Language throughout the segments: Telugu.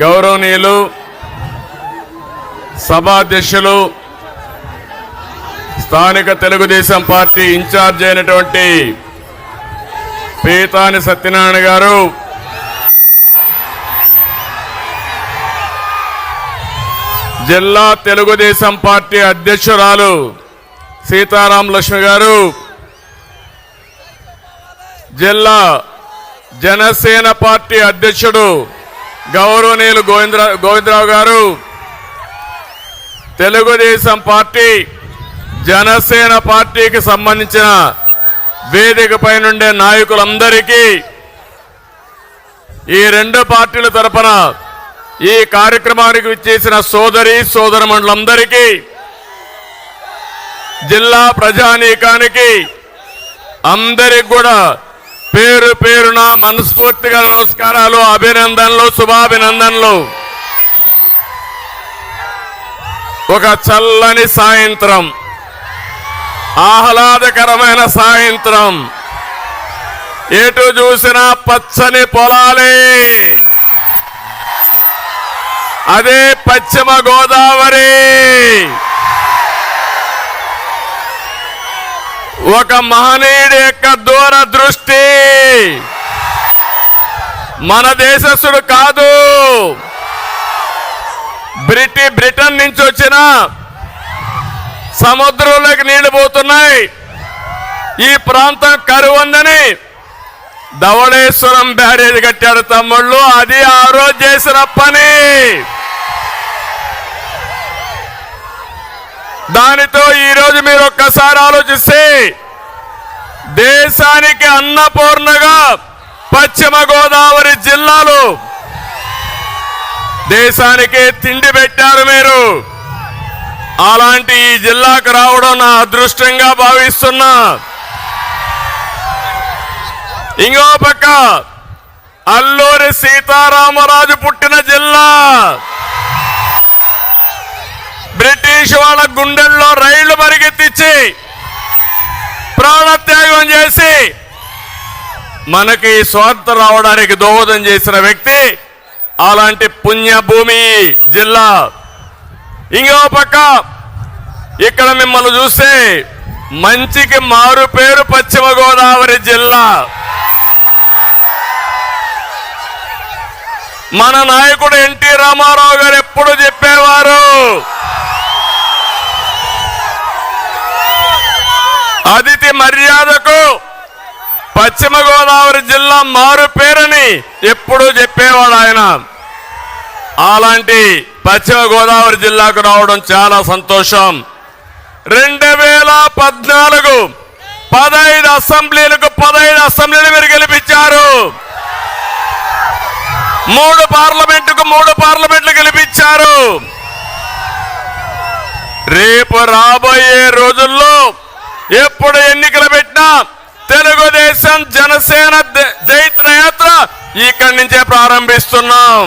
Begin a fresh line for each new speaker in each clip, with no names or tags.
గౌరవనీయులు సభాధ్యక్షులు స్థానిక తెలుగుదేశం పార్టీ ఇన్ఛార్జ్ అయినటువంటి పీతాని సత్యనారాయణ గారు, జిల్లా తెలుగుదేశం పార్టీ అధ్యక్షురాలు సీతారాం లక్ష్మి గారు, జిల్లా జనసేన పార్టీ అధ్యక్షుడు గౌరవనీయులు గోవిందరావు గారు, తెలుగుదేశం పార్టీ జనసేన పార్టీకి సంబంధించిన వేదికపై నుండే నాయకులందరికీ, ఈ రెండు పార్టీల తరపున ఈ కార్యక్రమానికి విచ్చేసిన సోదరమండలందరికీ, జిల్లా ప్రజానీకానికి అందరికి కూడా పేరు పేరున మనస్ఫూర్తిగా నమస్కారాలు, అభినందనలు, శుభాభినందనలు. ఒక చల్లని సాయంత్రం, ఆహ్లాదకరమైన సాయంత్రం, ఎటు చూసినా పచ్చని పొలాలే. అదే పశ్చిమ గోదావరి. ఒక మహనీయుడి యొక్క దూరదృష్టి. మన దేశస్థుడు కాదు, బ్రిటన్ నుంచి వచ్చిన సముద్రంలోకి నీళ్లు పోతున్నాయి, ఈ ప్రాంతం కరువు ఉందని ధవళేశ్వరం బ్యారేజ్ కట్టాడు తమ్ముళ్ళు. అది ఆ రోజు చేసిన పని. దానితో ఈరోజు మీరు ఒక్కసారి ఆలోచిస్తే, దేశానికి అన్నపూర్ణగా పశ్చిమ గోదావరి జిల్లాలు దేశానికి తిండి పెట్టారు మీరు. అలాంటి ఈ జిల్లాకు రావడం నా అదృష్టంగా భావిస్తున్నా. ఇంకో పక్క అల్లూరి సీతారామరాజు పుట్టిన జిల్లా. బ్రిటిష్ వాళ్ళ గుండెల్లో రైళ్లు పరిగెత్తించి ప్రాణత్యాగం చేసి మనకి స్వాతంత్రం రావడానికి దోహదం చేసిన వ్యక్తి. అలాంటి పుణ్యభూమి జిల్లా. ఇంకో పక్క ఇక్కడ మిమ్మల్ని చూస్తే మంచికి మారు పేరు పశ్చిమ గోదావరి జిల్లా. మన నాయకుడు ఎన్టీ రామారావు గారు ఎప్పుడు చెప్పేవారు, అతిథి మర్యాదకు పశ్చిమ గోదావరి జిల్లా మారు పేరని ఎప్పుడూ చెప్పేవాడు ఆయన. అలాంటి పశ్చిమ గోదావరి జిల్లాకు రావడం చాలా సంతోషం. 2014 15 అసెంబ్లీలు మీరు గెలిపించారు. 3 పార్లమెంట్లు గెలిపించారు. రేపు రాబోయే రోజుల్లో ఎప్పుడు ఎన్నికలు పెట్టినా తెలుగుదేశం జనసేన జైత్రయాత్ర ఇక్కడి నుంచే ప్రారంభిస్తున్నాం.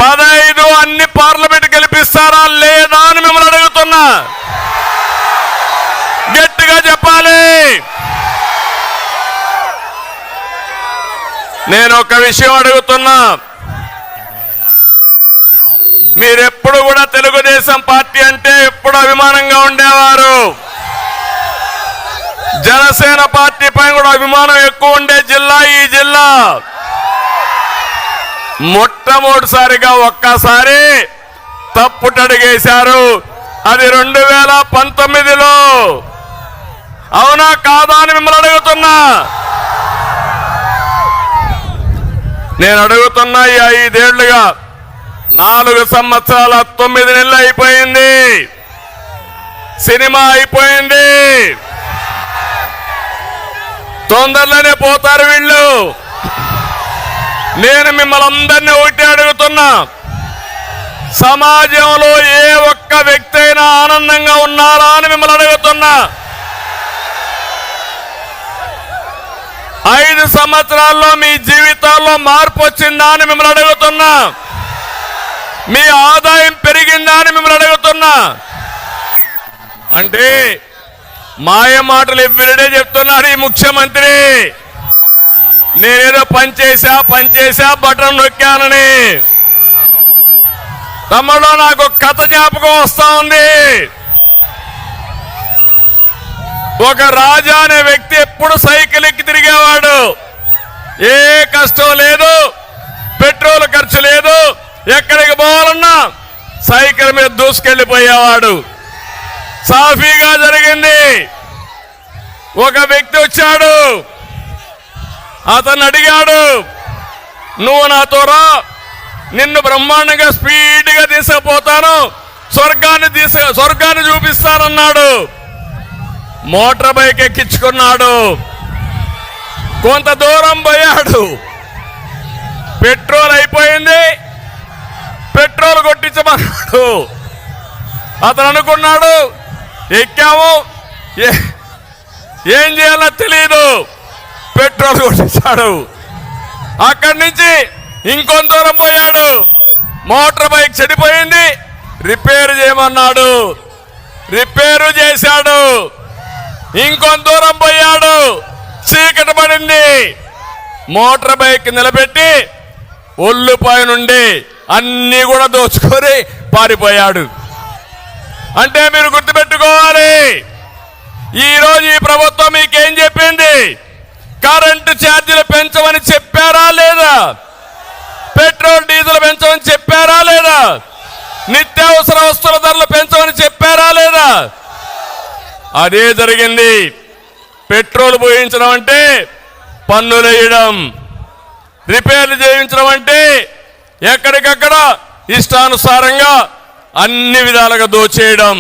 15 అన్ని పార్లమెంట్ గెలిపిస్తారా లేదా అని మిమ్మల్ని అడుగుతున్నా. గట్టిగా చెప్పాలి. నేను ఒక విషయం అడుగుతున్నా. మీరెప్పుడు కూడా తెలుగుదేశం పార్టీ అంటే ఎప్పుడు అభిమానంగా ఉండేవారు. జనసేన పార్టీ పై కూడా అభిమానం ఎక్కువ ఉండే జిల్లా ఈ జిల్లా. మొట్టమొదటిసారిగా ఒక్కసారి తప్పుటడుగేశారు. అది 2019లో. అవునా కాదా అని మిమ్మల్ని అడుగుతున్నా. నేను అడుగుతున్నా, ఈ 5 ఏళ్లుగా 4 సంవత్సరాల 9 నెలలు అయిపోయింది. సినిమా అయిపోయింది. తొందరలోనే పోతారు వీళ్ళు. నేను మిమ్మల్ని అందరినీ ఒకటి అడుగుతున్నా, సమాజంలో ఏ ఒక్క వ్యక్తి అయినా ఆనందంగా ఉన్నారా అని మిమ్మల్ని అడుగుతున్నా. 5 సంవత్సరాల్లో మీ జీవితాల్లో మార్పు వచ్చిందా అని మిమ్మల్ని అడుగుతున్నా. మీ ఆదాయం పెరిగిందా అని మిమ్మల్ని అడుగుతున్నా. అంటే మాయ మాటలు ఎవ్రీడే చెప్తున్నారు ఈ ముఖ్యమంత్రి. నేనేదో పనిచేసా బటన్ నొక్కానని. తమ్ముడు, నాకు కథ జ్ఞాపకం వస్తా ఉంది. ఒక రాజా అనే వ్యక్తి ఎప్పుడు సైకిల్ ఎక్కి తిరిగేవాడు. ఏ కష్టం లేదు, పెట్రోల్ ఖర్చు లేదు, ఎక్కడికి పోవాలన్నా సైకిల్ మీద దూసుకెళ్లిపోయేవాడు. సాఫీగా జరిగింది. ఒక వ్యక్తి వచ్చాడు, అతను అడిగాడు, నువ్వు నాతో రా, నిన్ను బ్రహ్మాండంగా స్పీడ్గా తీసుకుపోతాను, స్వర్గాన్ని చూపిస్తానన్నాడు. Motor bike ఎక్కించుకున్నాడు. కొంత దూరం పోయాడు, పెట్రోల్ అయిపోయింది, పెట్రోల్ కొట్టించమన్నాడు. అతను అనుకున్నాడు, ఎక్కాము, ఏం చేయాలో తెలియదు, పెట్రోల్ కొట్టించాడు. అక్కడి నుంచి ఇంకొంత దూరం పోయాడు, మోటార్ బైక్ చెడిపోయింది, రిపేర్ చేయమన్నాడు, రిపేరు చేశాడు. ఇంకొంత దూరం పోయాడు, చీకటి పడింది, మోటార్ బైక్ నిలబెట్టి ఒళ్ళుపై నుండి అన్ని కూడా దోచుకొని పారిపోయాడు. అంటే మీరు గుర్తుపెట్టుకోవాలి, ఈరోజు ఈ ప్రభుత్వం మీకేం చెప్పింది? కరెంటు ఛార్జీలు పెంచమని చెప్పారా లేదా? పెట్రోల్ డీజిల్ పెంచమని చెప్పారా లేదా? నిత్యావసర వస్తువుల ధరలు పెంచమని చెప్పారా లేదా? అదే జరిగింది. పెట్రోల్ పోయించడం అంటే పన్నులు వేయడం, రిపేర్లు చేయించడం అంటే ఎక్కడికక్కడ ఇష్టానుసారంగా అన్ని విధాలుగా దోచేయడం.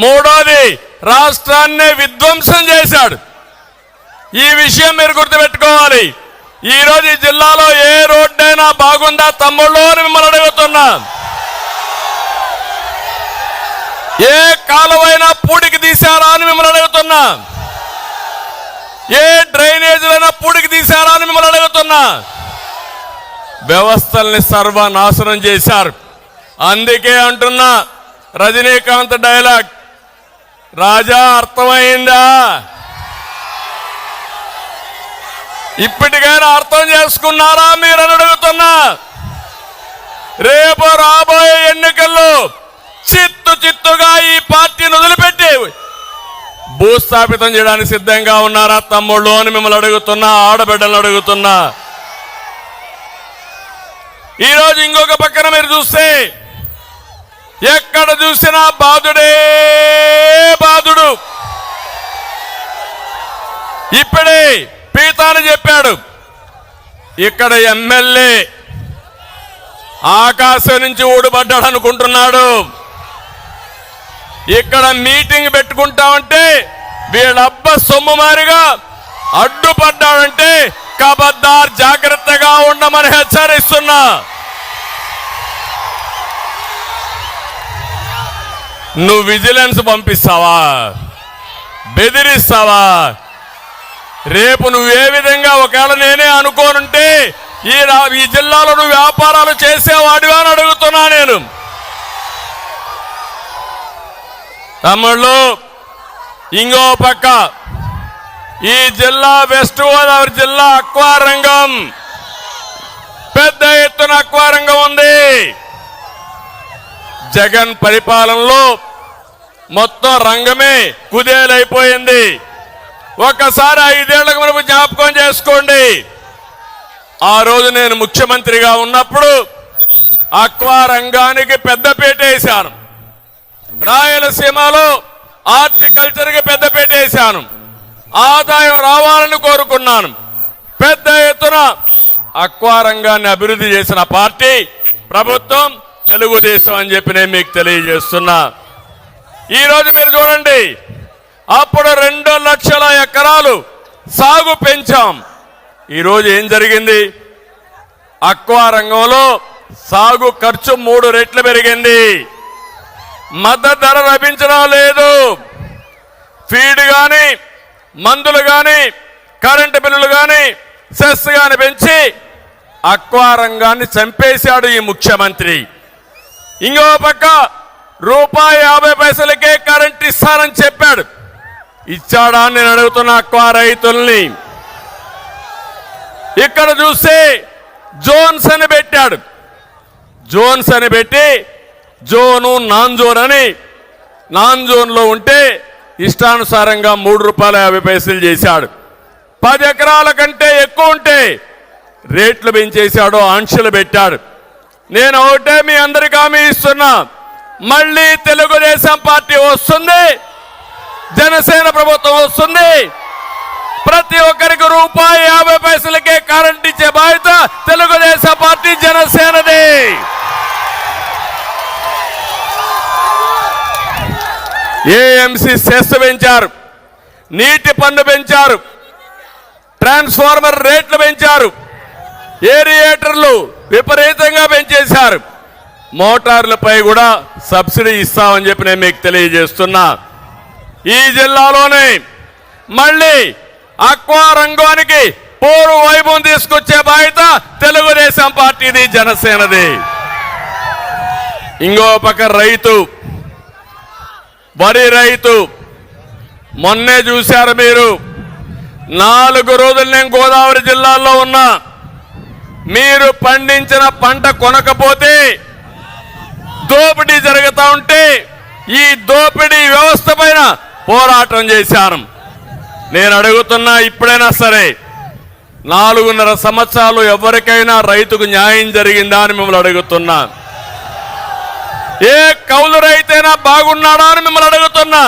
మూడోది, రాష్ట్రాన్నే విధ్వంసం చేశాడు. ఈ విషయం మీరు గుర్తుపెట్టుకోవాలి. ఈరోజు ఈ జిల్లాలో ఏ రోడ్డైనా బాగుందా తమ్ముళ్ళు అని మిమ్మల్ని అడుగుతున్నా. ఏ కాలువైనా పూడికి తీశారా అని మిమ్మల్ని అడుగుతున్నా. ఏ డ్రైనేజీలైనా పూడికి తీశారా అని మిమ్మల్ని అడుగుతున్నా. వ్యవస్థల్ని సర్వనాశనం చేశారు. అందుకే అంటున్నా, రజనీకాంత్ డైలాగ్, రాజా అర్థమైందా? ఇప్పటికైనా అర్థం చేసుకున్నారా మీరు అని అడుగుతున్నా. రేపు రాబోయే ఎన్నికల్లో చిత్తుగా ఈ పార్టీని వదిలిపెట్టి భూస్థాపితం చేయడానికి సిద్ధంగా ఉన్నారా తమ్ముళ్ళు అని మిమ్మల్ని అడుగుతున్నా, ఆడబిడ్డలను అడుగుతున్నా. ఈరోజు ఇంకొక పక్కన మీరు చూస్తే ఎక్కడ చూసినా బాధుడే బాధుడు. ఇప్పుడే పీతాని చెప్పాడు, ఇక్కడ ఎమ్మెల్యే ఆకాశం నుంచి ఊడిపడ్డాడు అనుకుంటున్నాడు. ఇక్కడ మీటింగ్ పెట్టుకుంటామంటే వీళ్ళబ్బ సొమ్ము మారిగా అడ్డుపడ్డాడంటే కబద్దార్, జాగ్రత్తగా ఉండమని హెచ్చరిస్తున్నా. నువ్వు విజిలెన్స్ పంపిస్తావా? బెదిరిస్తావా? రేపు నువ్వు ఏ విధంగా, ఒకవేళ నేనే అనుకోనుంటే ఈ జిల్లాలో నువ్వు వ్యాపారాలు చేసేవాడివా అని అడుగుతున్నా నేను. తమ్ముళ్ళు, ఇంకో పక్క ఈ జిల్లా వెస్ట్ గోదావరి జిల్లా అక్వారంగం, పెద్ద ఎత్తున అక్వారంగం ఉంది. జగన్ పరిపాలనలో మొత్తం రంగమే కుదేలైపోయింది. ఒక్కసారి 5 ఏళ్లకు మనకు జ్ఞాపకం చేసుకోండి. ఆ రోజు నేను ముఖ్యమంత్రిగా ఉన్నప్పుడు అక్వారంగానికి పెద్దపీట వేశాను. రాయలసీమలో హార్టికల్చర్కి పెద్దపీట వేశాను. ఆదాయం రావాలని కోరుకున్నాను. పెద్ద ఎత్తున అక్వారంగాన్ని అభివృద్ధి చేసిన పార్టీ ప్రభుత్వం తెలుగుదేశం అని చెప్పి నేను మీకు తెలియజేస్తున్నా. ఈరోజు మీరు చూడండి, అప్పుడు 2 లక్షల ఎకరాలు సాగు పెంచాం. ఈరోజు ఏం జరిగింది? అక్వారంగంలో సాగు ఖర్చు 3 రెట్లు పెరిగింది. మద్దతు ధర లభించడం లేదు. ఫీడ్ కానీ, మందులు కానీ, కరెంటు బిల్లులు కానీ, సెస్ కానీ పెంచి అక్వారంగాన్ని చంపేశాడు ఈ ముఖ్యమంత్రి. ఇంకో పక్క ₹1.50కే కరెంట్ ఇస్తానని చెప్పాడు. ఇచ్చాడా అని నేను అడుగుతున్న అక్వా రైతుల్ని. ఇక్కడ చూస్తే జోన్స్ అని పెట్టాడు. జోన్స్ అని పెట్టి జోను నాన్ జోన్ అని, నాన్ జోన్లో ఉంటే ఇష్టానుసారంగా ₹3.50 చేశాడు. 10 ఎకరాల కంటే ఎక్కువ ఉంటే రేట్లు పెంచేశాడు, ఆంక్షలు పెట్టాడు. నేను ఒకటే మీ అందరికీ హామీ ఇస్తున్నా, మళ్ళీ తెలుగుదేశం పార్టీ వస్తుంది, జనసేన ప్రభుత్వం వస్తుంది. ప్రతి ఒక్కరికి ₹1.50కే కరెంట్ ఇచ్చే బాధ్యత తెలుగుదేశం పార్టీ జనసేనది. ఏఎంసీ సెస్ పెంచారు, నీటి పన్ను పెంచారు, ట్రాన్స్ఫార్మర్ రేట్లు పెంచారు, ఏరియేటర్లు విపరీతంగా పెంచేశారు. మోటార్లపై కూడా సబ్సిడీ ఇస్తామని చెప్పి నేను మీకు తెలియజేస్తున్నా. ఈ జిల్లాలోనే మళ్ళీ అక్వా రంగానికి పూర్వ వైభవం తీసుకొచ్చే బాధ్యత తెలుగుదేశం పార్టీది, జనసేనది. ఇంకో పక్క రైతు, వరి రైతు. మొన్నే చూశారు మీరు, 4 రోజులు నేను గోదావరి జిల్లాలో ఉన్నా. మీరు పండించిన పంట కొనకపోతే దోపిడీ జరుగుతూ ఉంటే ఈ దోపిడీ వ్యవస్థ పైన పోరాటం చేశాను. నేను అడుగుతున్నా, ఇప్పుడైనా సరే 4.5 సంవత్సరాలు ఎవరికైనా రైతుకు న్యాయం జరిగిందా అని మిమ్మల్ని అడుగుతున్నా. ఏ కౌలు రైతైనా బాగున్నాడా అని మిమ్మల్ని అడుగుతున్నా.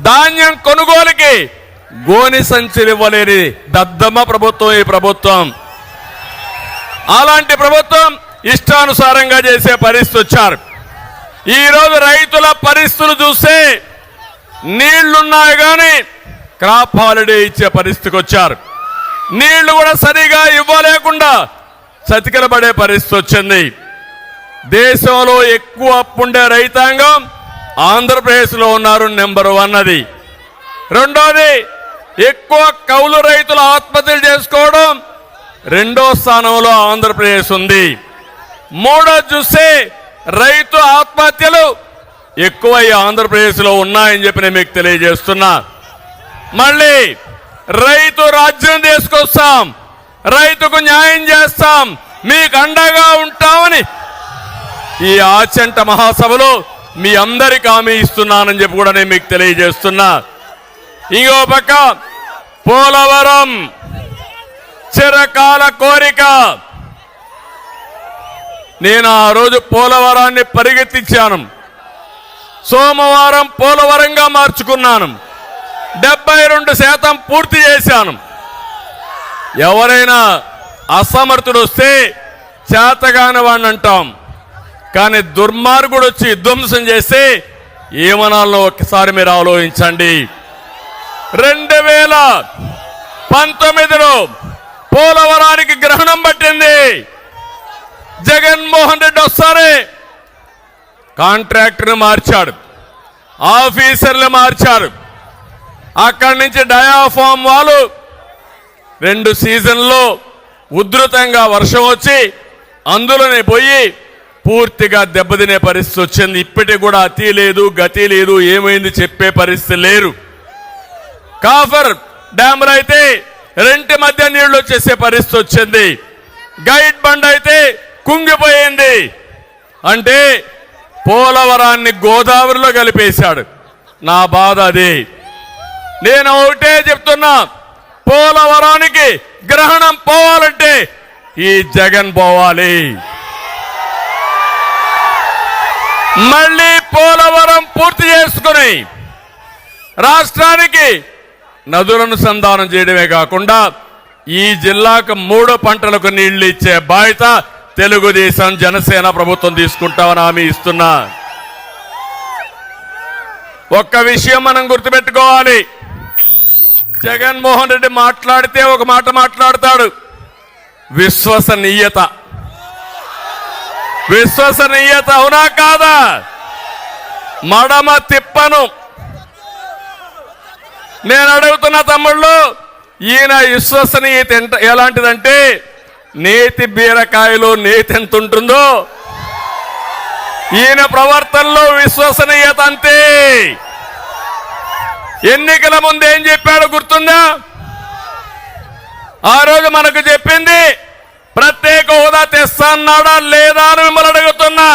ధాన్యం కొనుగోలుకి గోని సంచులు ఇవ్వలేని దద్దమ్మ ప్రభుత్వం ఈ ప్రభుత్వం. అలాంటి ప్రభుత్వం ఇష్టానుసారంగా చేసే పరిస్థితి వచ్చారు. ఈరోజు రైతుల పరిస్థితులు చూస్తే నీళ్లున్నాయి కానీ క్రాప్ హాలిడే ఇచ్చే పరిస్థితికి వచ్చారు. నీళ్లు కూడా సరిగా ఇవ్వలేకుండా చతికిలబడే పరిస్థితి వచ్చింది. దేశంలో ఎక్కువ అప్పుండే రైతాంగం ఆంధ్రప్రదేశ్లో ఉన్నారు, నెంబర్ 1 అది. రెండోది, ఎక్కువ కౌలు రైతులు ఆత్మహత్యలు చేసుకోవడం 2వ స్థానంలో ఆంధ్రప్రదేశ్ ఉంది. మూడోది చూస్తే రైతు ఆత్మహత్యలు ఎక్కువ ఆంధ్రప్రదేశ్లో ఉన్నాయని చెప్పి నేను మీకు తెలియజేస్తున్నా. మళ్ళీ రైతు రాజ్యం తీసుకొస్తాం, రైతుకు న్యాయం చేస్తాం, మీకు అండగా ఉంటామని ఈ ఆచంట మహాసభలో మీ అందరికీ హామీ ఇస్తున్నానని చెప్పి కూడా నేను మీకు తెలియజేస్తున్నా. ఇంకో పక్క పోలవరం చిరకాల కోరిక. నేను ఆ రోజు పోలవరాన్ని పరిగెత్తించాను. సోమవారం పోలవరంగా మార్చుకున్నాను. 72% పూర్తి చేశాను. ఎవరైనా అసమర్థుడు వస్తే చేతగాని వాడిని అంటాం, కానీ దుర్మార్గుడు వచ్చి ధ్వంసం చేస్తే ఏమనాలో ఒక్కసారి మీరు ఆలోచించండి. 2019లో పోలవరానికి గ్రహణం పట్టింది. జగన్మోహన్ రెడ్డి వస్తారే కాంట్రాక్టర్ని మార్చాడు, ఆఫీసర్లు మార్చారు. అక్కడి నుంచి డయాఫామ్ వాళ్ళు 2 సీజన్లో ఉధృతంగా వర్షం వచ్చి అందులోనే పోయి పూర్తిగా దెబ్బతినే పరిస్థితి వచ్చింది. ఇప్పటికి కూడా అతి లేదు, గతి లేదు, ఏమైంది చెప్పే పరిస్థితి లేరు. కాఫర్ డ్యామ్లో అయితే 2 మధ్య నీళ్లు వచ్చేసే పరిస్థితి వచ్చింది. గైడ్ బండ్ అయితే కుంగిపోయింది. అంటే పోలవరాన్ని గోదావరిలో కలిపేశాడు. నా బాధ అది. నేను ఒకటే చెప్తున్నా, పోలవరానికి గ్రహణం పోవాలంటే ఈ జగన్ పోవాలి. మళ్ళీ పోలవరం పూర్తి చేసుకుని రాష్ట్రానికి నదులను సంధానం చేయడమే కాకుండా ఈ జిల్లాకు 3 పంటలకు నీళ్లు ఇచ్చే బాధ్యత తెలుగుదేశం జనసేన ప్రభుత్వం తీసుకుంటామని హామీ ఇస్తున్నా. ఒక్క విషయం మనం గుర్తుపెట్టుకోవాలి. జగన్మోహన్ రెడ్డి మాట్లాడితే ఒక మాట మాట్లాడతాడు, విశ్వసనీయత. విశ్వసనీయత అవునా కాదా? మడమ తిప్పను. నేను అడుగుతున్న తమ్ముళ్ళు, ఈయన విశ్వసనీయత ఎలాంటిదంటే నేతి బీరకాయలో నేతి ఎంత ఉంటుందో ఈయన ప్రవర్తనలో విశ్వసనీయత అంతే. ఎన్నికల ముందు ఏం చెప్పాడో గుర్తుందా? ఆ రోజు మనకు చెప్పింది ప్రత్యేక హోదా తెస్తా అన్నాడా లేదా అని మిమ్మల్ని అడుగుతున్నా.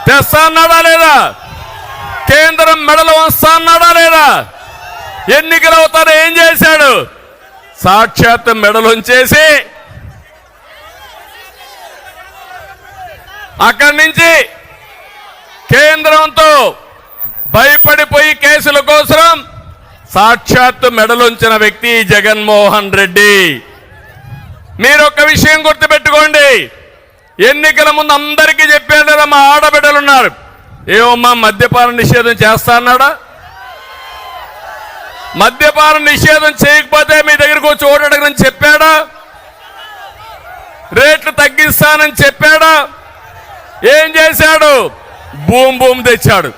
తెస్తా అన్నాడా లేదా? కేంద్రం మెడలు వస్తా అన్నాడా లేదా? ఎన్నికలు అవుతారో ఏం చేశాడు? సాక్షాత్ మెడలుంచేసి అక్కడి నుంచి కేంద్రంతో భయపడిపోయి కేసుల కోసం సాక్షాత్తు మెడలుంచిన వ్యక్తి జగన్మోహన్ రెడ్డి. మీరు ఒక్క విషయం గుర్తుపెట్టుకోండి, ఎన్నికల ముందు అందరికీ చెప్పాడు కదా, మా ఆడబిడ్డలున్నారు, ఏమమ్మా మద్యపాన నిషేధం చేస్తా అన్నాడా? మద్యపాన నిషేధం చేయకపోతే మీ దగ్గరకు వచ్చి ఓటడగని చెప్పాడా? రేట్లు తగ్గిస్తానని చెప్పాడా? ఏం చేశాడు? బూమ్ బూమ్ తెచ్చాడు,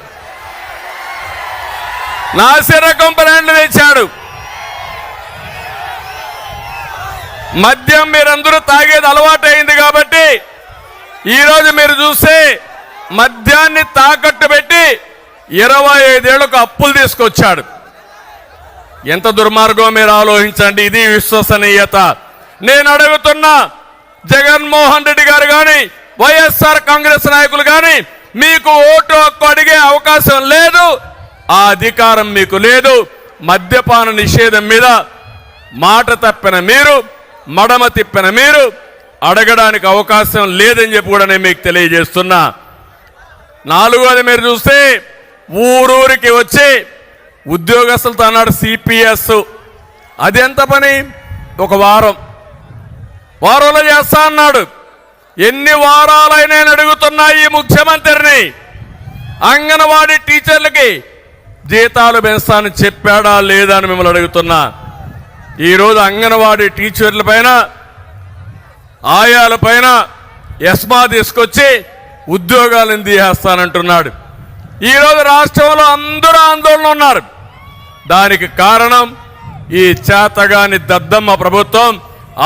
నాసిరకం బ్రాండ్లు తెచ్చాడు. మద్యం మీరందరూ తాగేది అలవాటు అయింది కాబట్టి ఈరోజు మీరు చూస్తే మద్యాన్ని తాకట్టు పెట్టి 25 ఏళ్లకు అప్పులు తీసుకొచ్చాడు. ఎంత దుర్మార్గం మీరు ఆలోచించండి. ఇది విశ్వసనీయత. నేను అడుగుతున్నా, జగన్మోహన్ రెడ్డి గారు కానీ వైఎస్ఆర్ కాంగ్రెస్ నాయకులు కానీ మీకు ఓటు హక్కు అడిగే అవకాశం లేదు, ఆ అధికారం మీకు లేదు. మద్యపాన నిషేధం మీద మాట తప్పిన మీరు, మడమ తిప్పిన మీరు అడగడానికి అవకాశం లేదని చెప్పి కూడా నేను మీకు తెలియజేస్తున్నా. నాలుగోది మీరు చూస్తే ఊరూరికి వచ్చి ఉద్యోగస్తులతో అన్నాడు సిపిఎస్. అది ఎంత పని? ఒక వారంలో చేస్తా అన్నాడు. ఎన్ని వారాలైనా అడుగుతున్నా ఈ ముఖ్యమంత్రిని, అంగన్వాడీ టీచర్లకి జీతాలు పెంచుతానని చెప్పాడా లేదా అని మిమ్మల్ని అడుగుతున్నా. ఈరోజు అంగన్వాడీ టీచర్ల పైన, ఆయాల పైన ఎస్మా తీసుకొచ్చి ఉద్యోగాలను తీసేస్తానంటున్నాడు. ఈరోజు రాష్ట్రంలో అందరూ ఆందోళన ఉన్నారు. దానికి కారణం ఈ చేతగాని దద్దమ్మ ప్రభుత్వం,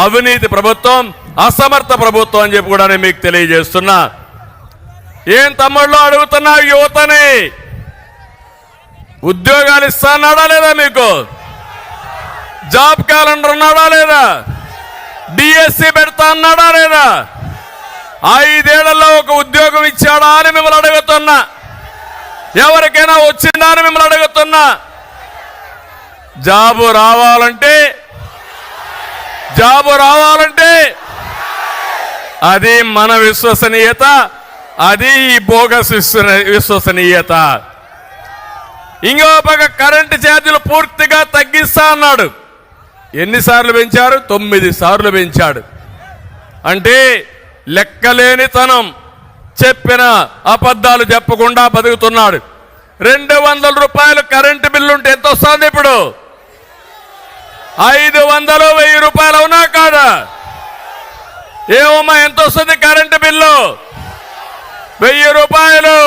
అవినీతి ప్రభుత్వం, అసమర్థ ప్రభుత్వం అని చెప్పి కూడా నేను మీకు తెలియజేస్తున్నా. ఏం తమ్ముళ్ళు అడుగుతున్నా, యువతని ఉద్యోగాలు ఇస్తాన్నాడా లేదా? మీకు జాబ్ క్యాలెండర్ ఉన్నాడా లేదా? డిఎస్సి పెడతా అన్నాడా లేదా? 5 ఏళ్లలో ఒక ఉద్యోగం ఇచ్చాడా అని మిమ్మల్ని అడుగుతున్నా. ఎవరికైనా వచ్చిందా అని మిమ్మల్ని అడుగుతున్నా. జాబు రావాలంటే అది మన విశ్వసనీయత, అది ఈ బోగస్ విశ్వసనీయత. ఇంకో పక్క కరెంటు ఛార్జీలు పూర్తిగా తగ్గిస్తా అన్నాడు. ఎన్నిసార్లు పెంచారు? 9 సార్లు పెంచాడు. అంటే లెక్కలేనితనం, చెప్పిన అబద్ధాలు చెప్పకుండా బతుకుతున్నాడు. 200 రూపాయలు కరెంటు బిల్లు ఉంటే ఎంత వస్తుంది? ఇప్పుడు 500, 1000 రూపాయలు అవునా కాదా? ఏమమ్మా ఎంత వస్తుంది కరెంటు బిల్లు? 1000 రూపాయలు.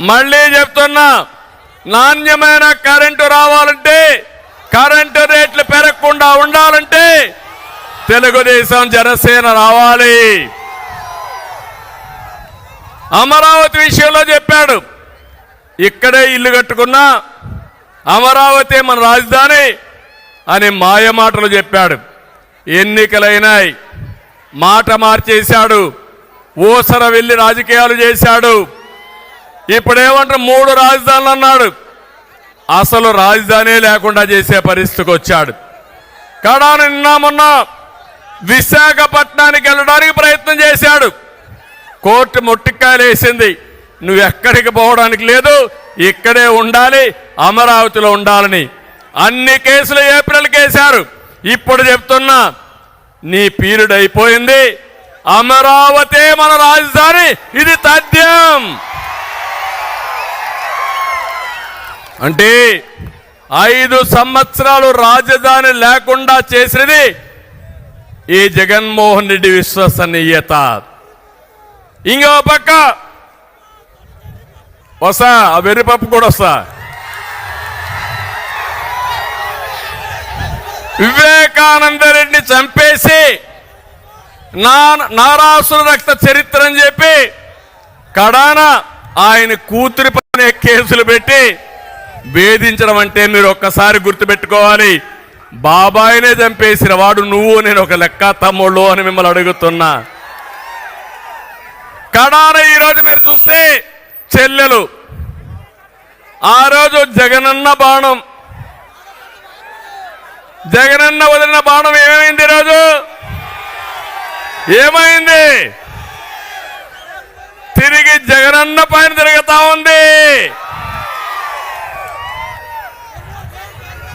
మళ్ళీ చెప్తున్నా, నాణ్యమైన కరెంటు రావాలంటే, కరెంటు రేట్లు పెరగకుండా ఉండాలంటే తెలుగుదేశం జనసేన రావాలి. అమరావతి విషయంలో చెప్పాడు, ఇక్కడే ఇల్లు కట్టుకున్నా అమరావతి మన రాజధాని అని మాయమాటలు చెప్పాడు. ఎన్నికలైనాయి, మాట మార్చేశాడు, ఊసర వెళ్ళి రాజకీయాలు చేశాడు. ఇప్పుడేమంటారు 3 రాజధానులు అన్నాడు. అసలు రాజధాని లేకుండా చేసే పరిస్థితికి వచ్చాడు. కడాన నిన్న మొన్న విశాఖపట్నానికి వెళ్ళడానికి ప్రయత్నం చేశాడు. కోర్టు మొట్టికాయలు వేసింది, నువ్వు ఎక్కడికి పోవడానికి లేదు, ఇక్కడే ఉండాలి, అమరావతిలో ఉండాలని. అన్ని కేసులు ఏప్రిల్కి వేశారు. ఇప్పుడు చెప్తున్నా, నీ పీరియడ్ అయిపోయింది, అమరావతి మన రాజధాని, ఇది తథ్యం. అంటే 5 సంవత్సరాలు రాజధాని లేకుండా చేసినది ఈ జగన్మోహన్ రెడ్డి విశ్వసనీయత. ఇంకో పక్క వస్తా, ఆ వెర్రిపప్పు కూడా వస్తా. వివేకానంద రెడ్డిని చంపేసి నారాసుర రక్త చరిత్ర అని చెప్పి కడాన ఆయన కూతురి పైన కేసులు పెట్టి వేధించడం అంటే మీరు ఒక్కసారి గుర్తుపెట్టుకోవాలి. బాబాయినే చంపేసిన వాడు నువ్వు నేను ఒక లెక్క తమ్ముళ్ళు అని మిమ్మల్ని అడుగుతున్నా. కడాన ఈరోజు మీరు చూస్తే చెల్లెలు ఆ రోజు జగనన్న బాణం, జగనన్న వదిలిన బాణం ఏమైంది? ఈరోజు ఏమైంది? తిరిగి జగనన్న పైన తిరుగుతా ఉంది.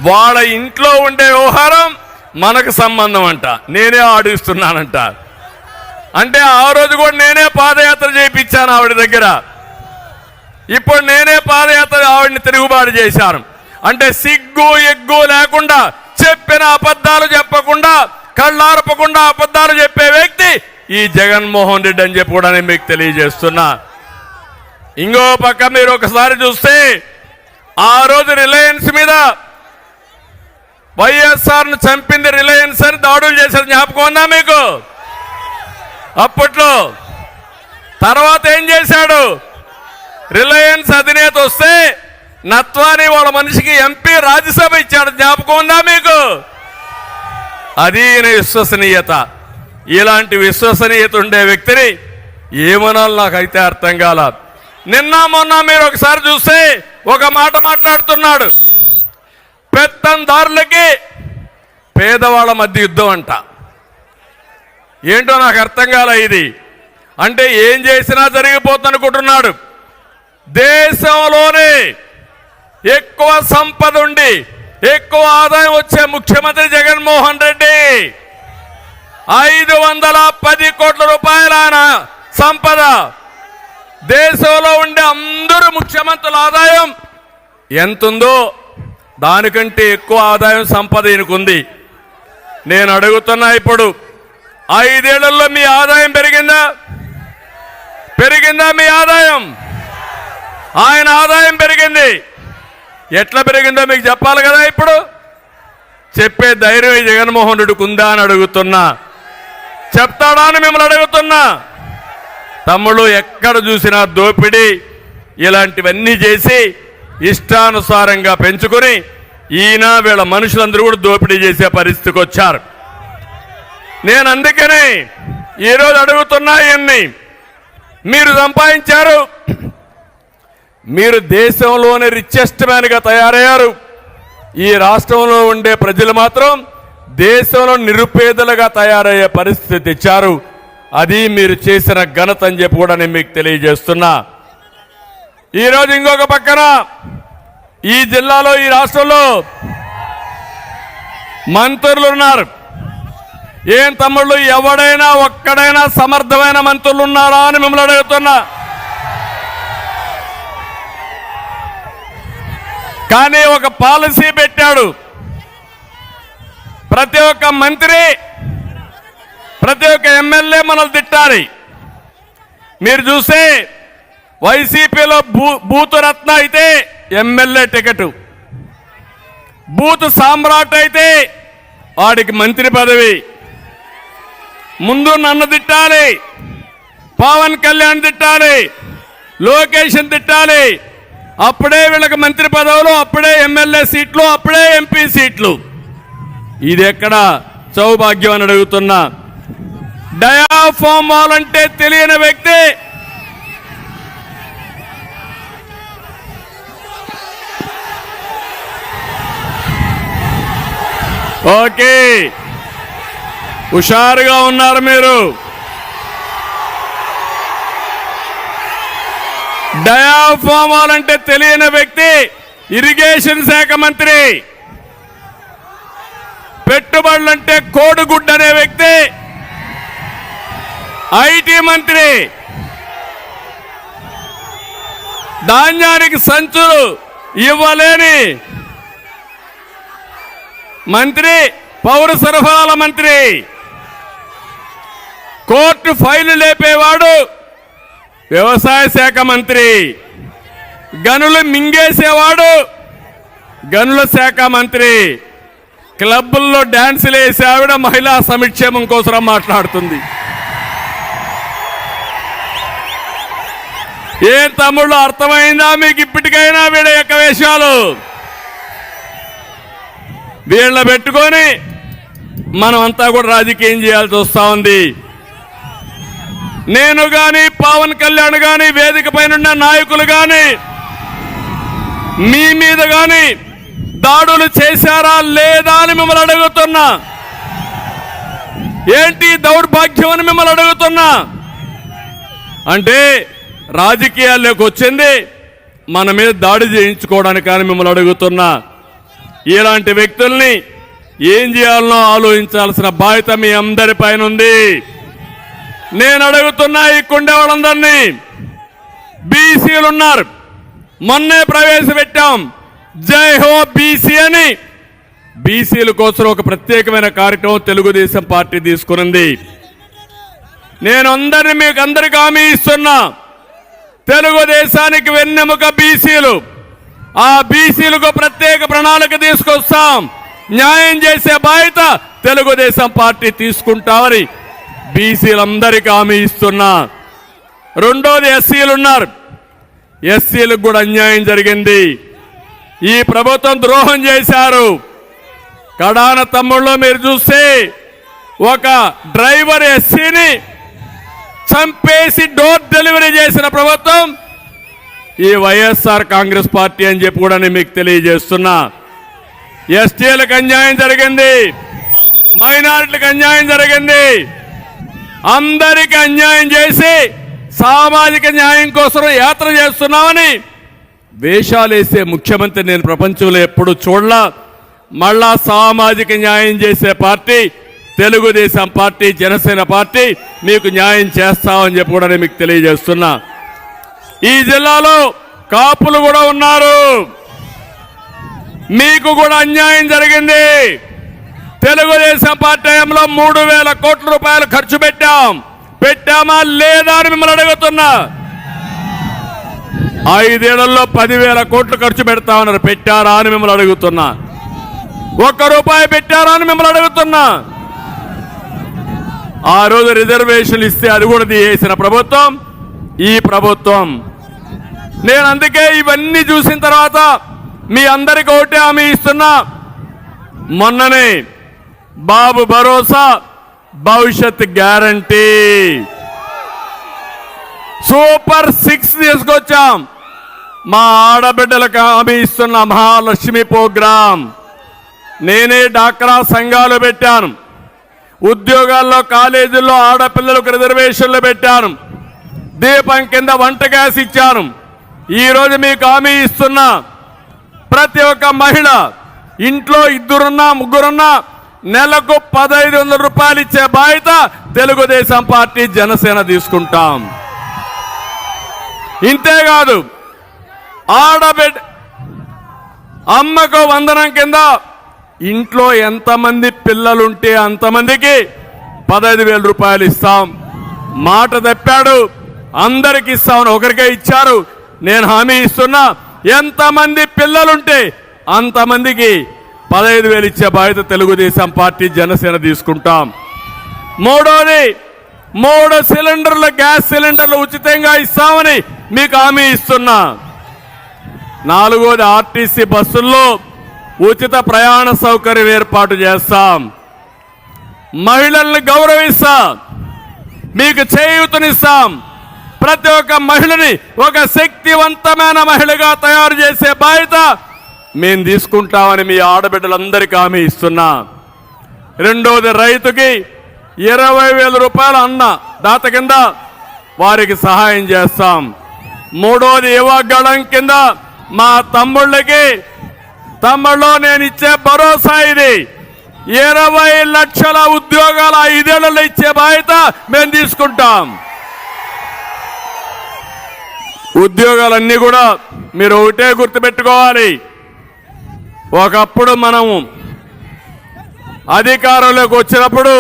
వాళ్ళ ఇంట్లో ఉండే వ్యవహారం మనకు సంబంధం అంట, నేనే ఆడిస్తున్నానంట. అంటే ఆ రోజు కూడా నేనే పాదయాత్ర చేయించాను ఆవిడ దగ్గర, ఇప్పుడు నేనే పాదయాత్ర ఆవిడని తిరుగుబాటు చేశాను. అంటే సిగ్గు ఎగ్గు లేకుండా, చెప్పిన అబద్ధాలు చెప్పకుండా, కళ్ళార్పకుండా అబద్ధాలు చెప్పే వ్యక్తి ఈ జగన్మోహన్ రెడ్డి అని చెప్పి కూడా నేను మీకు తెలియజేస్తున్నా. ఇంకో పక్క మీరు ఒకసారి చూస్తే ఆ రోజు రిలయన్స్ మీద వైఎస్ఆర్ను చంపింది రిలయన్స్ అని దాడులు చేశారు, జ్ఞాపకం ఉందా మీకు? అప్పట్లో తర్వాత ఏం చేశాడు? రిలయన్స్ అధినేత వస్తే నత్వాని వాళ్ళ మనిషికి ఎంపీ రాజ్యసభ ఇచ్చాడు, జ్ఞాపకం ఉందా మీకు? అది విశ్వసనీయత. ఇలాంటి విశ్వసనీయత ఉండే వ్యక్తిని ఏమనాలి నాకైతే అర్థం కాల. నిన్న మొన్న మీరు ఒకసారి చూస్తే ఒక మాట మాట్లాడుతున్నాడు, పెత్తందారులకి పేదవాళ్ళ మధ్య యుద్ధం అంట. ఏంటో నాకు అర్థం కాల ఇది. అంటే ఏం చేసినా జరిగిపోతుంది అనుకుంటున్నాడు. దేశంలోనే ఎక్కువ సంపద ఉండి ఎక్కువ ఆదాయం వచ్చే ముఖ్యమంత్రి జగన్మోహన్ రెడ్డి. 510 కోట్ల రూపాయల సంపద. దేశంలో ఉండే అందరూ ముఖ్యమంత్రుల ఆదాయం ఎంతుందో దానికంటే ఎక్కువ ఆదాయం సంపద ఈయనకుంది. నేను అడుగుతున్నా, ఇప్పుడు 5 ఏళ్లలో మీ ఆదాయం పెరిగిందా? పెరిగిందా మీ ఆదాయం? ఆయన ఆదాయం పెరిగింది. ఎట్లా పెరిగిందో మీకు చెప్పాలి కదా. ఇప్పుడు చెప్పే ధైర్యం ఈ జగన్మోహన్ రెడ్డికి ఉందా అని అడుగుతున్నా. చెప్తాడా అని మిమ్మల్ని అడుగుతున్నా. తమ్ముళ్ళు ఎక్కడ చూసినా దోపిడీ ఇలాంటివన్నీ చేసి ఇష్టానుసారంగా పెంచుకొని ఈయన వీళ్ళ మనుషులందరూ కూడా దోపిడీ చేసే పరిస్థితికి వచ్చారు. నేను అందుకనే ఈరోజు అడుగుతున్నా, ఇవన్నీ మీరు సంపాదించారు, మీరు దేశంలోనే రిచెస్ట్ మ్యాన్గా తయారయ్యారు. ఈ రాష్ట్రంలో ఉండే ప్రజలు మాత్రం దేశంలో నిరుపేదలుగా తయారయ్యే పరిస్థితి తెచ్చారు. అది మీరు చేసిన ఘనత అని చెప్పి కూడా నేను మీకు తెలియజేస్తున్నా. ఈరోజు ఇంకొక పక్కన ఈ జిల్లాలో ఈ రాష్ట్రంలో మంత్రులు ఉన్నారు. ఏం తమ్ముళ్ళు, ఎవడైనా ఒక్కడైనా సమర్థమైన మంత్రులు ఉన్నారా అని మిమ్మల్ని అడుగుతున్నా. కానీ ఒక పాలసీ పెట్టాడు, ప్రతి ఒక్క మంత్రి ప్రతి ఒక్క ఎమ్మెల్యే మనల్ని తిట్టాలి. మీరు చూస్తే వైసీపీలో బూతు రత్న అయితే ఎమ్మెల్యే టికెట్, బూత్ సామ్రాట్ అయితే వాడికి మంత్రి పదవి. ముందు నన్ను తిట్టాలి, పవన్ కళ్యాణ్ తిట్టాలి, లోకేష్ తిట్టాలి, అప్పుడే వీళ్ళకి మంత్రి పదవులు, అప్పుడే ఎమ్మెల్యే సీట్లు, అప్పుడే ఎంపీ సీట్లు. ఇది ఎక్కడ సౌభాగ్యం అని అడుగుతున్నా. డయాఫామ్ వాల్ అంటే తెలియని వ్యక్తి ఓకే, హుషారుగా ఉన్నారు మీరు. డయాఫామ్ వాల్ అంటే తెలియని వ్యక్తి ఇరిగేషన్ శాఖ మంత్రి. పెట్టుబడులంటే కోడిగుడ్డు అనే వ్యక్తి ఐటీ మంత్రి. ధాన్యానికి సంచులు ఇవ్వలేని మంత్రి పౌర సరఫరాల మంత్రి. కోర్టు ఫైలు లేపేవాడు వ్యవసాయ శాఖ మంత్రి. గనులు మింగేసేవాడు గనుల శాఖ మంత్రి. క్లబ్బుల్లో డాన్సులు వేసే ఆవిడ మహిళా సంక్షేమం కోసం మాట్లాడుతుంది. ఏ తమ్ముళ్ళు అర్థమైందా మీకు ఇప్పటికైనా వీళ్ళ యొక్క వేషాలు? వీళ్ళ పెట్టుకొని మనం అంతా కూడా రాజకీయం చేయాల్సి వస్తా ఉంది. నేను గాని పవన్ కళ్యాణ్ గాని వేదిక పైన నాయకులు గాని మీ మీద గాని దాడులు చేశారా లేదా అని మిమ్మల్ని అడుగుతున్నా. ఏంటి దౌర్భాగ్యం అని మిమ్మల్ని అడుగుతున్నా. అంటే రాజకీయాల్లోకి వచ్చింది మన మీద దాడి చేయించుకోవడానికి కానీ మిమ్మల్ని అడుగుతున్నా. ఇలాంటి వ్యక్తుల్ని ఏం చేయాలనో ఆలోచించాల్సిన బాధ్యత మీ అందరి పైన ఉంది. నేను అడుగుతున్నా ఈ కుండే వాళ్ళందరినీ, బీసీలు ఉన్నారు, మొన్నే ప్రవేశపెట్టాం జై హో బీసీ అని. బీసీల కోసం ఒక ప్రత్యేకమైన కార్యక్రమం తెలుగుదేశం పార్టీ తీసుకునింది. నేను మీకు అందరికీ హామీ ఇస్తున్నా, తెలుగుదేశానికి వెన్నెముక బీసీలు. ఆ బీసీలకు ప్రత్యేక ప్రణాళిక తీసుకొస్తాం. న్యాయం చేసే బాధ్యత తెలుగుదేశం పార్టీ తీసుకుంటామని బీసీలందరికీ హామీ ఇస్తున్నా. రెండోది ఎస్సీలు ఉన్నారు. ఎస్సీలకు కూడా అన్యాయం జరిగింది. ఈ ప్రభుత్వం ద్రోహం చేశారు. కడాన తమ్ముళ్ళు మీరు చూస్తే ఒక డ్రైవర్ ఎస్సీని చంపేసి డోర్ డెలివరీ చేసిన ప్రభుత్వం ఈ వైఎస్ఆర్ కాంగ్రెస్ పార్టీ అని చెప్పి కూడా నేను మీకు తెలియజేస్తున్నా. ఎస్టీలకు అన్యాయం జరిగింది, మైనారిటీలకు అన్యాయం జరిగింది. అందరికీ అన్యాయం చేసి సామాజిక న్యాయం కోసం యాత్ర చేస్తున్నామని వేషాలేసే ముఖ్యమంత్రి నేను ప్రపంచంలో ఎప్పుడు చూడలా. మళ్ళా సామాజిక న్యాయం చేసే party Telugu Desam party, Janasena party మీకు న్యాయం చేస్తామని చెప్పి కూడా నేను మీకు తెలియజేస్తున్నా. ఈ జిల్లాలో కాపులు కూడా ఉన్నారు. మీకు కూడా అన్యాయం జరిగింది. తెలుగుదేశం పార్టీ హయాంలో 3,000 కోట్ల రూపాయలు ఖర్చు పెట్టామా లేదా అని మిమ్మల్ని అడుగుతున్నా. 5 ఏళ్లలో 10,000 కోట్లు ఖర్చు పెడతామన్నారు. పెట్టారా అని మిమ్మల్ని అడుగుతున్నా. 1 రూపాయి పెట్టారా అని మిమ్మల్ని అడుగుతున్నా. ఆ రోజు రిజర్వేషన్లు ఇస్తే అది కూడా తీసేసిన ప్రభుత్వం ఈ ప్రభుత్వం. నేను అందుకే ఇవన్నీ చూసిన తర్వాత మీ అందరికీ ఒకటే హామీ ఇస్తున్నా. మొన్ననే బాబు భరోసా, భవిష్యత్ గ్యారంటీ, సూపర్ 6 తీసుకొచ్చాం. మా ఆడబిడ్డలకు హామీ ఇస్తున్న మహాలక్ష్మి ప్రోగ్రాం. నేనే డాక్రా సంఘాలు పెట్టాను. ఉద్యోగాల్లో, కాలేజీల్లో ఆడపిల్లలకు రిజర్వేషన్లు పెట్టాను. దీపం కింద వంట గ్యాస్ ఇచ్చాను. ఈరోజు మీకు హామీ ఇస్తున్నా, ప్రతి ఒక్క మహిళ ఇంట్లో 2 3 నెలకు 1,500 రూపాయలు ఇచ్చే బాధ్యత తెలుగుదేశం పార్టీ, జనసేన తీసుకుంటాం. ఇంతేకాదు ఆడబిడ్డ అమ్మకు వందనం కింద ఇంట్లో ఎంతమంది పిల్లలుంటే అంతమందికి 15,000 రూపాయలు ఇస్తాం. మాట తప్పాడు, అందరికి ఇస్తామని ఒకరికే ఇచ్చారు. నేను హామీ ఇస్తున్నా, ఎంతమంది పిల్లలుంటే అంతమందికి 15,000 ఇచ్చే బాధ్యత తెలుగుదేశం పార్టీ, జనసేన తీసుకుంటాం. మూడోది 3 సిలిండర్లు, గ్యాస్ సిలిండర్లు ఉచితంగా ఇస్తామని మీకు హామీ ఇస్తున్నా. 4వది ఆర్టీసీ బస్సుల్లో ఉచిత ప్రయాణ సౌకర్యం ఏర్పాటు చేస్తాం. మహిళల్ని గౌరవిస్తాం, మీకు చేయూతనిస్తాం. ప్రతి ఒక్క మహిళని ఒక శక్తివంతమైన మహిళగా తయారు చేసే బాధ్యత మేము తీసుకుంటామని మీ ఆడబిడ్డలందరికీ హామీ ఇస్తున్నా. రెండోది రైతుకి 20,000 రూపాయలు అన్న దాత కింద వారికి సహాయం చేస్తాం. మూడోది యువగళం కింద మా తమ్ముళ్ళకి, తమ్ముళ్ళు నేను ఇచ్చే భరోసా ఇది. 20 లక్షల ఉద్యోగాలు 5 ఏళ్లలో ఇచ్చే బాధ్యత మేము తీసుకుంటాం. ఉద్యోగాలన్నీ కూడా మీరు ఒకటే గుర్తుపెట్టుకోవాలి. ఒకప్పుడు మనం అధికారంలోకి వచ్చినప్పుడు,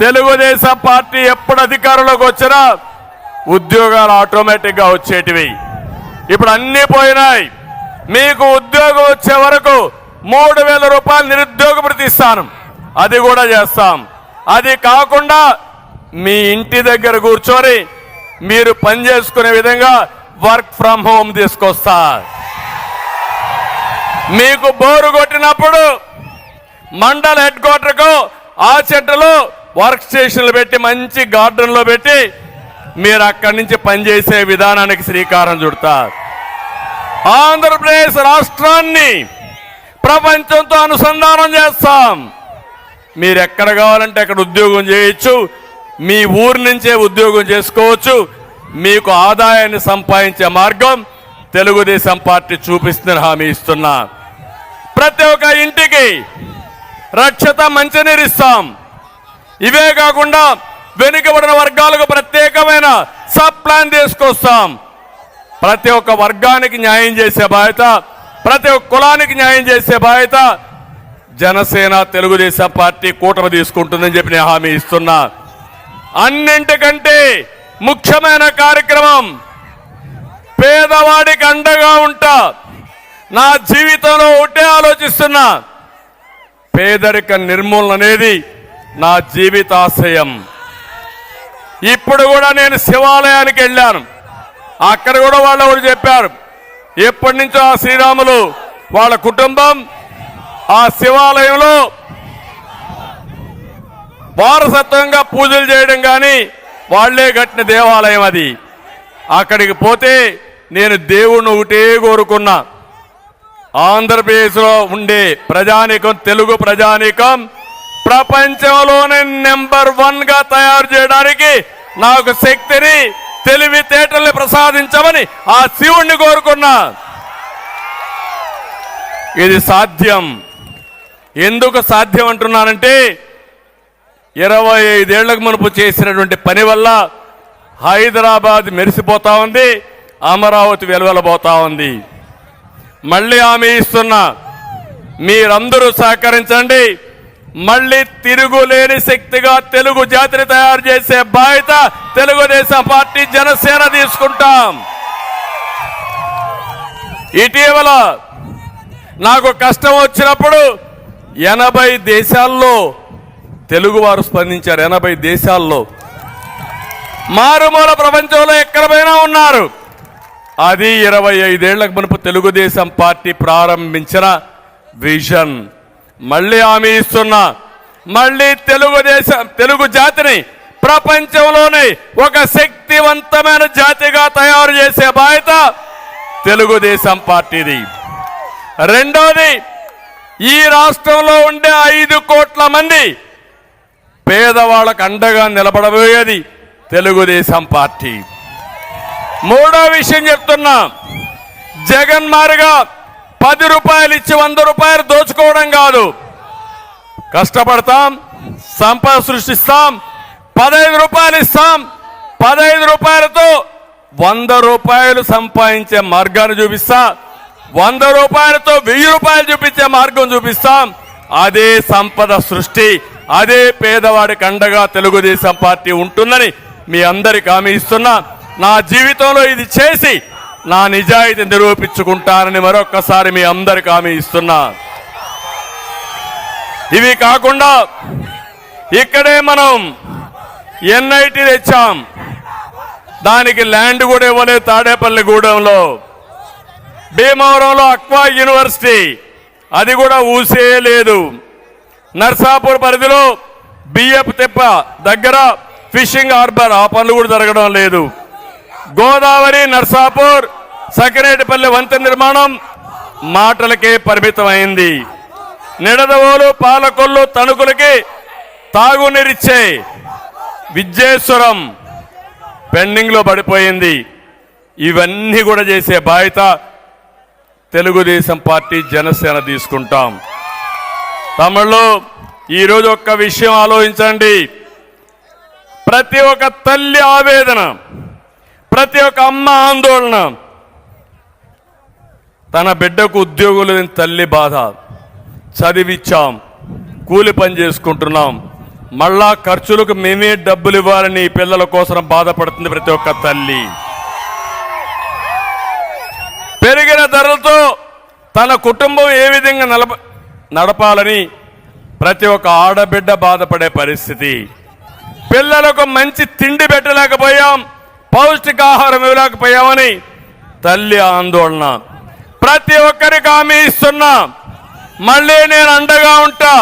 తెలుగుదేశం పార్టీ ఎప్పుడు అధికారంలోకి వచ్చినా ఉద్యోగాలు ఆటోమేటిక్గా వచ్చేటివి. ఇప్పుడు అన్నీ పోయినాయి. మీకు ఉద్యోగం వచ్చే వరకు 3,000 రూపాయలు నిరుద్యోగ భృతి ఇస్తాను, అది కూడా చేస్తాం. అది కాకుండా మీ ఇంటి దగ్గర కూర్చొని మీరు పని చేసుకునే విధంగా వర్క్ ఫ్రమ్ హోమ్ తీసుకొస్తా. మీకు బోరు కొట్టినప్పుడు మండల హెడ్ క్వార్టర్కు ఆ సెంటర్లో వర్క్ స్టేషన్లు పెట్టి మంచి గార్డెన్లో పెట్టి మీరు అక్కడి నుంచి పనిచేసే విధానానికి శ్రీకారం చుడతారు. ఆంధ్రప్రదేశ్ రాష్ట్రాన్ని ప్రపంచంతో అనుసంధానం చేస్తాం. మీరు ఎక్కడ కావాలంటే అక్కడ ఉద్యోగం చేయొచ్చు, మీ ఊరి నుంచే ఉద్యోగం చేసుకోవచ్చు. మీకు ఆదాయాన్ని సంపాదించే మార్గం తెలుగుదేశం పార్టీ చూపిస్తుందని హామీ ఇస్తున్నా. ప్రతి ఒక్క ఇంటికి రక్షిత మంచినీరు ఇస్తాం. ఇవే కాకుండా వెనుకబడిన వర్గాలకు ప్రత్యేకమైన సబ్ ప్లాన్ తీసుకొస్తాం. ప్రతి ఒక్క వర్గానికి న్యాయం చేసే బాధ్యత, ప్రతి ఒక్క కులానికి న్యాయం చేసే బాధ్యత జనసేన తెలుగుదేశం పార్టీ కూటమి తీసుకుంటుందని చెప్పి నేను హామీ ఇస్తున్నా. అన్నింటికంటే ముఖ్యమైన కార్యక్రమం పేదవాడికి అండగా ఉంటా. నా జీవితంలో ఒకటే ఆలోచిస్తున్నా, పేదరిక నిర్మూలన అనేది నా జీవితాశయం. ఇప్పుడు కూడా నేను శివాలయానికి వెళ్ళాను. అక్కడ కూడా వాళ్ళు ఒకటి చెప్పారు, ఎప్పటి నుంచో ఆ శ్రీరాములు వాళ్ళ కుటుంబం ఆ శివాలయంలో వారసత్వంగా పూజలు చేయడం కానీ వాళ్లే కట్టిన దేవాలయం అది. అక్కడికి పోతే నేను దేవుణ్ణి ఒకటే కోరుకున్నా, ఆంధ్రప్రదేశ్లో ఉండే ప్రజానీకం, తెలుగు ప్రజానీకం ప్రపంచంలోనే నెంబర్ 1 గా తయారు చేయడానికి నాకు శక్తిని, తెలివితేటల్ని ప్రసాదించమని ఆ శివుణ్ణి కోరుకున్నా. ఇది సాధ్యం. ఎందుకు సాధ్యం అంటున్నానంటే 25 ఏళ్లకు మునుపు చేసినటువంటి పని వల్ల హైదరాబాద్ మెరిసిపోతా ఉంది, అమరావతి వెలువెలబోతా ఉంది. మళ్ళీ హామీ ఇస్తున్నా, మీరందరూ సహకరించండి. మళ్ళీ తిరుగులేని శక్తిగా తెలుగు జాతిని తయారు చేసే బాధ్యత తెలుగుదేశం పార్టీ జనసేన తీసుకుంటాం. ఇటీవల నాకు కష్టం వచ్చినప్పుడు 80 దేశాల్లో తెలుగువారు స్పందించారు. 80 దేశాల్లో, మారుమూల ప్రపంచంలో ఎక్కడ పోయినా ఉన్నారు. అది 25 ఏళ్లకు మునుపు తెలుగుదేశం పార్టీ ప్రారంభించిన విజన్. మళ్ళీ హామీ ఇస్తున్నా, మళ్ళీ తెలుగు జాతిని ప్రపంచంలోనే ఒక శక్తివంతమైన జాతిగా తయారు చేసే బాధ్యత తెలుగుదేశం పార్టీది. రెండోది, ఈ రాష్ట్రంలో ఉండే 5 కోట్ల మంది పేదవాళ్ళకు అండగా నిలబడబోయేది తెలుగుదేశం పార్టీ. మూడో విషయం చెప్తున్నా, జగన్ మారిగా 10 రూపాయలు ఇచ్చి 100 రూపాయలు దోచుకోవడం కాదు. కష్టపడతాం, సంపద సృష్టిస్తాం, 15 రూపాయలు ఇస్తాం, 15 రూపాయలతో 100 రూపాయలు సంపాదించే మార్గాన్ని చూపిస్తా, 100 రూపాయలతో 1000 రూపాయలు చూపించే మార్గం చూపిస్తాం. అదే సంపద సృష్టి, అదే పేదవాడికి అండగా తెలుగుదేశం పార్టీ ఉంటుందని మీ అందరికి హామీ ఇస్తున్నా. నా జీవితంలో ఇది చేసి నా నిజాయితీ నిరూపించుకుంటానని మరొక్కసారి మీ అందరికి హామీ ఇస్తున్నా. ఇవి కాకుండా ఇక్కడే మనం ఎన్ఐటి తెచ్చాం, దానికి ల్యాండ్ కూడా ఇవ్వలేదు. తాడేపల్లిగూడెంలో, భీమవరంలో అక్వా యూనివర్సిటీ, అది కూడా ఊసేయలేదు. నర్సాపూర్ పరిధిలో బియ్యపు తెప్ప దగ్గర ఫిషింగ్ హార్బర్, ఆ పనులు కూడా జరగడం లేదు. గోదావరి, నర్సాపూర్, సకినేటిపల్లి వంతెన నిర్మాణం మాటలకే పరిమితమైంది. నిడదవోలు, పాలకొల్లు, తణుకులకి తాగునీరిచ్చే విద్యేశ్వరం పెండింగ్ లో పడిపోయింది. ఇవన్నీ కూడా చేసే బాధ్యత తెలుగుదేశం పార్టీ జనసేన తీసుకుంటాం. తమిళలో ఈరోజు ఒక్క విషయం ఆలోచించండి. ప్రతి ఒక్క తల్లి ఆవేదన, ప్రతి ఒక్క అమ్మ ఆందోళన, తన బిడ్డకు ఉద్యోగం లేని తల్లి బాధ. చదివిచ్చాం, కూలి పని చేసుకుంటున్నాం, మళ్ళా ఖర్చులకు మేమే డబ్బులు ఇవ్వాలని పిల్లల కోసం బాధపడుతుంది ప్రతి ఒక్క తల్లి. పెరిగిన ధరలతో తన కుటుంబం ఏ విధంగా నడపాలని ప్రతి ఒక్క ఆడబిడ్డ బాధపడే పరిస్థితి. పిల్లలకు మంచి తిండి పెట్టలేకపోయాం, పౌష్టికాహారం ఇవ్వలేకపోయామని తల్లి ఆందోళన. ప్రతి ఒక్కరికి హామీ ఇస్తున్నా, మళ్ళీ నేను అండగా ఉంటా.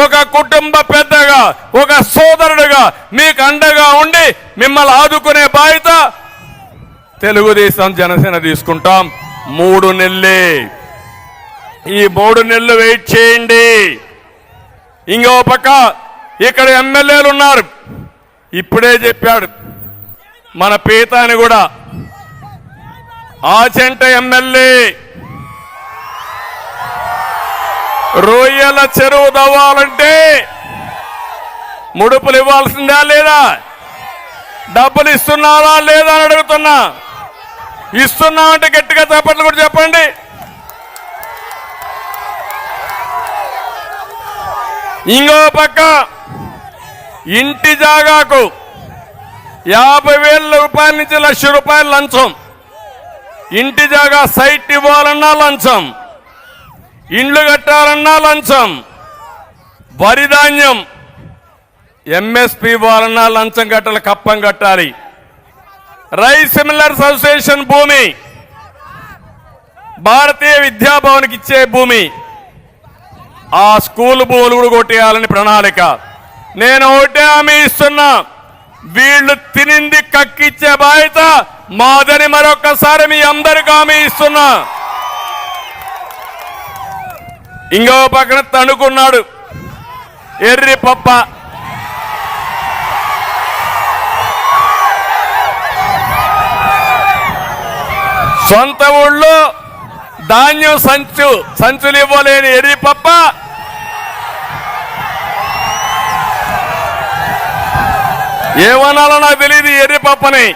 ఒక కుటుంబ పెద్దగా, ఒక సోదరుడుగా మీకు అండగా ఉండి మిమ్మల్ని ఆదుకునే బాధ్యత తెలుగుదేశం జనసేన తీసుకుంటాం. 3 నెలలే, ఈ 3 నెలలు వెయిట్ చేయండి. ఇంకో పక్క ఇక్కడ ఎమ్మెల్యేలు ఉన్నారు. ఇప్పుడే చెప్పాడు మన పీతాని కూడా, ఆచంట ఎమ్మెల్యే రొయ్యల చెరువు తవ్వాలంటే ముడుపులు ఇవ్వాల్సిందా లేదా? డబ్బులు ఇస్తున్నారా లేదా అని అడుగుతున్నా. ఇస్తున్నామంటే గట్టిగా చప్పట్లు కూడా చెప్పండి. ఇంకో పక్క ఇంటి జాగాకు 50,000 రూపాయల నుంచి 1,00,000 రూపాయలు లంచం. ఇంటి జాగా సైట్ ఇవ్వాలన్నా లంచం, ఇండ్లు కట్టాలన్నా లంచం, వరి ధాన్యం ఎంఎస్పీ ఇవ్వాలన్నా లంచం కట్టాలి, కప్పం కట్టాలి. రైస్ మిల్లర్స్ అసోసియేషన్ భూమి, భారతీయ విద్యాభవన్కి ఇచ్చే భూమి, ఆ స్కూల్ భూములు కూడా కొట్టేయాలని ప్రణాళిక. నేను ఒకటే హామీ ఇస్తున్నా, వీళ్ళు తినింది కక్కిచ్చే బాధ్యత మాదని మరొకసారి మీ అందరికీ హామీ ఇస్తున్నా. ఇంకో పక్కన తణుకున్నాడు ఎర్రి పప్ప. సొంత ఊళ్ళో ధాన్యం సంచులు ఇవ్వలేని ఎర్రి పప్ప ఏమనాలో నాకు తెలియదు ఎర్రి పప్పని.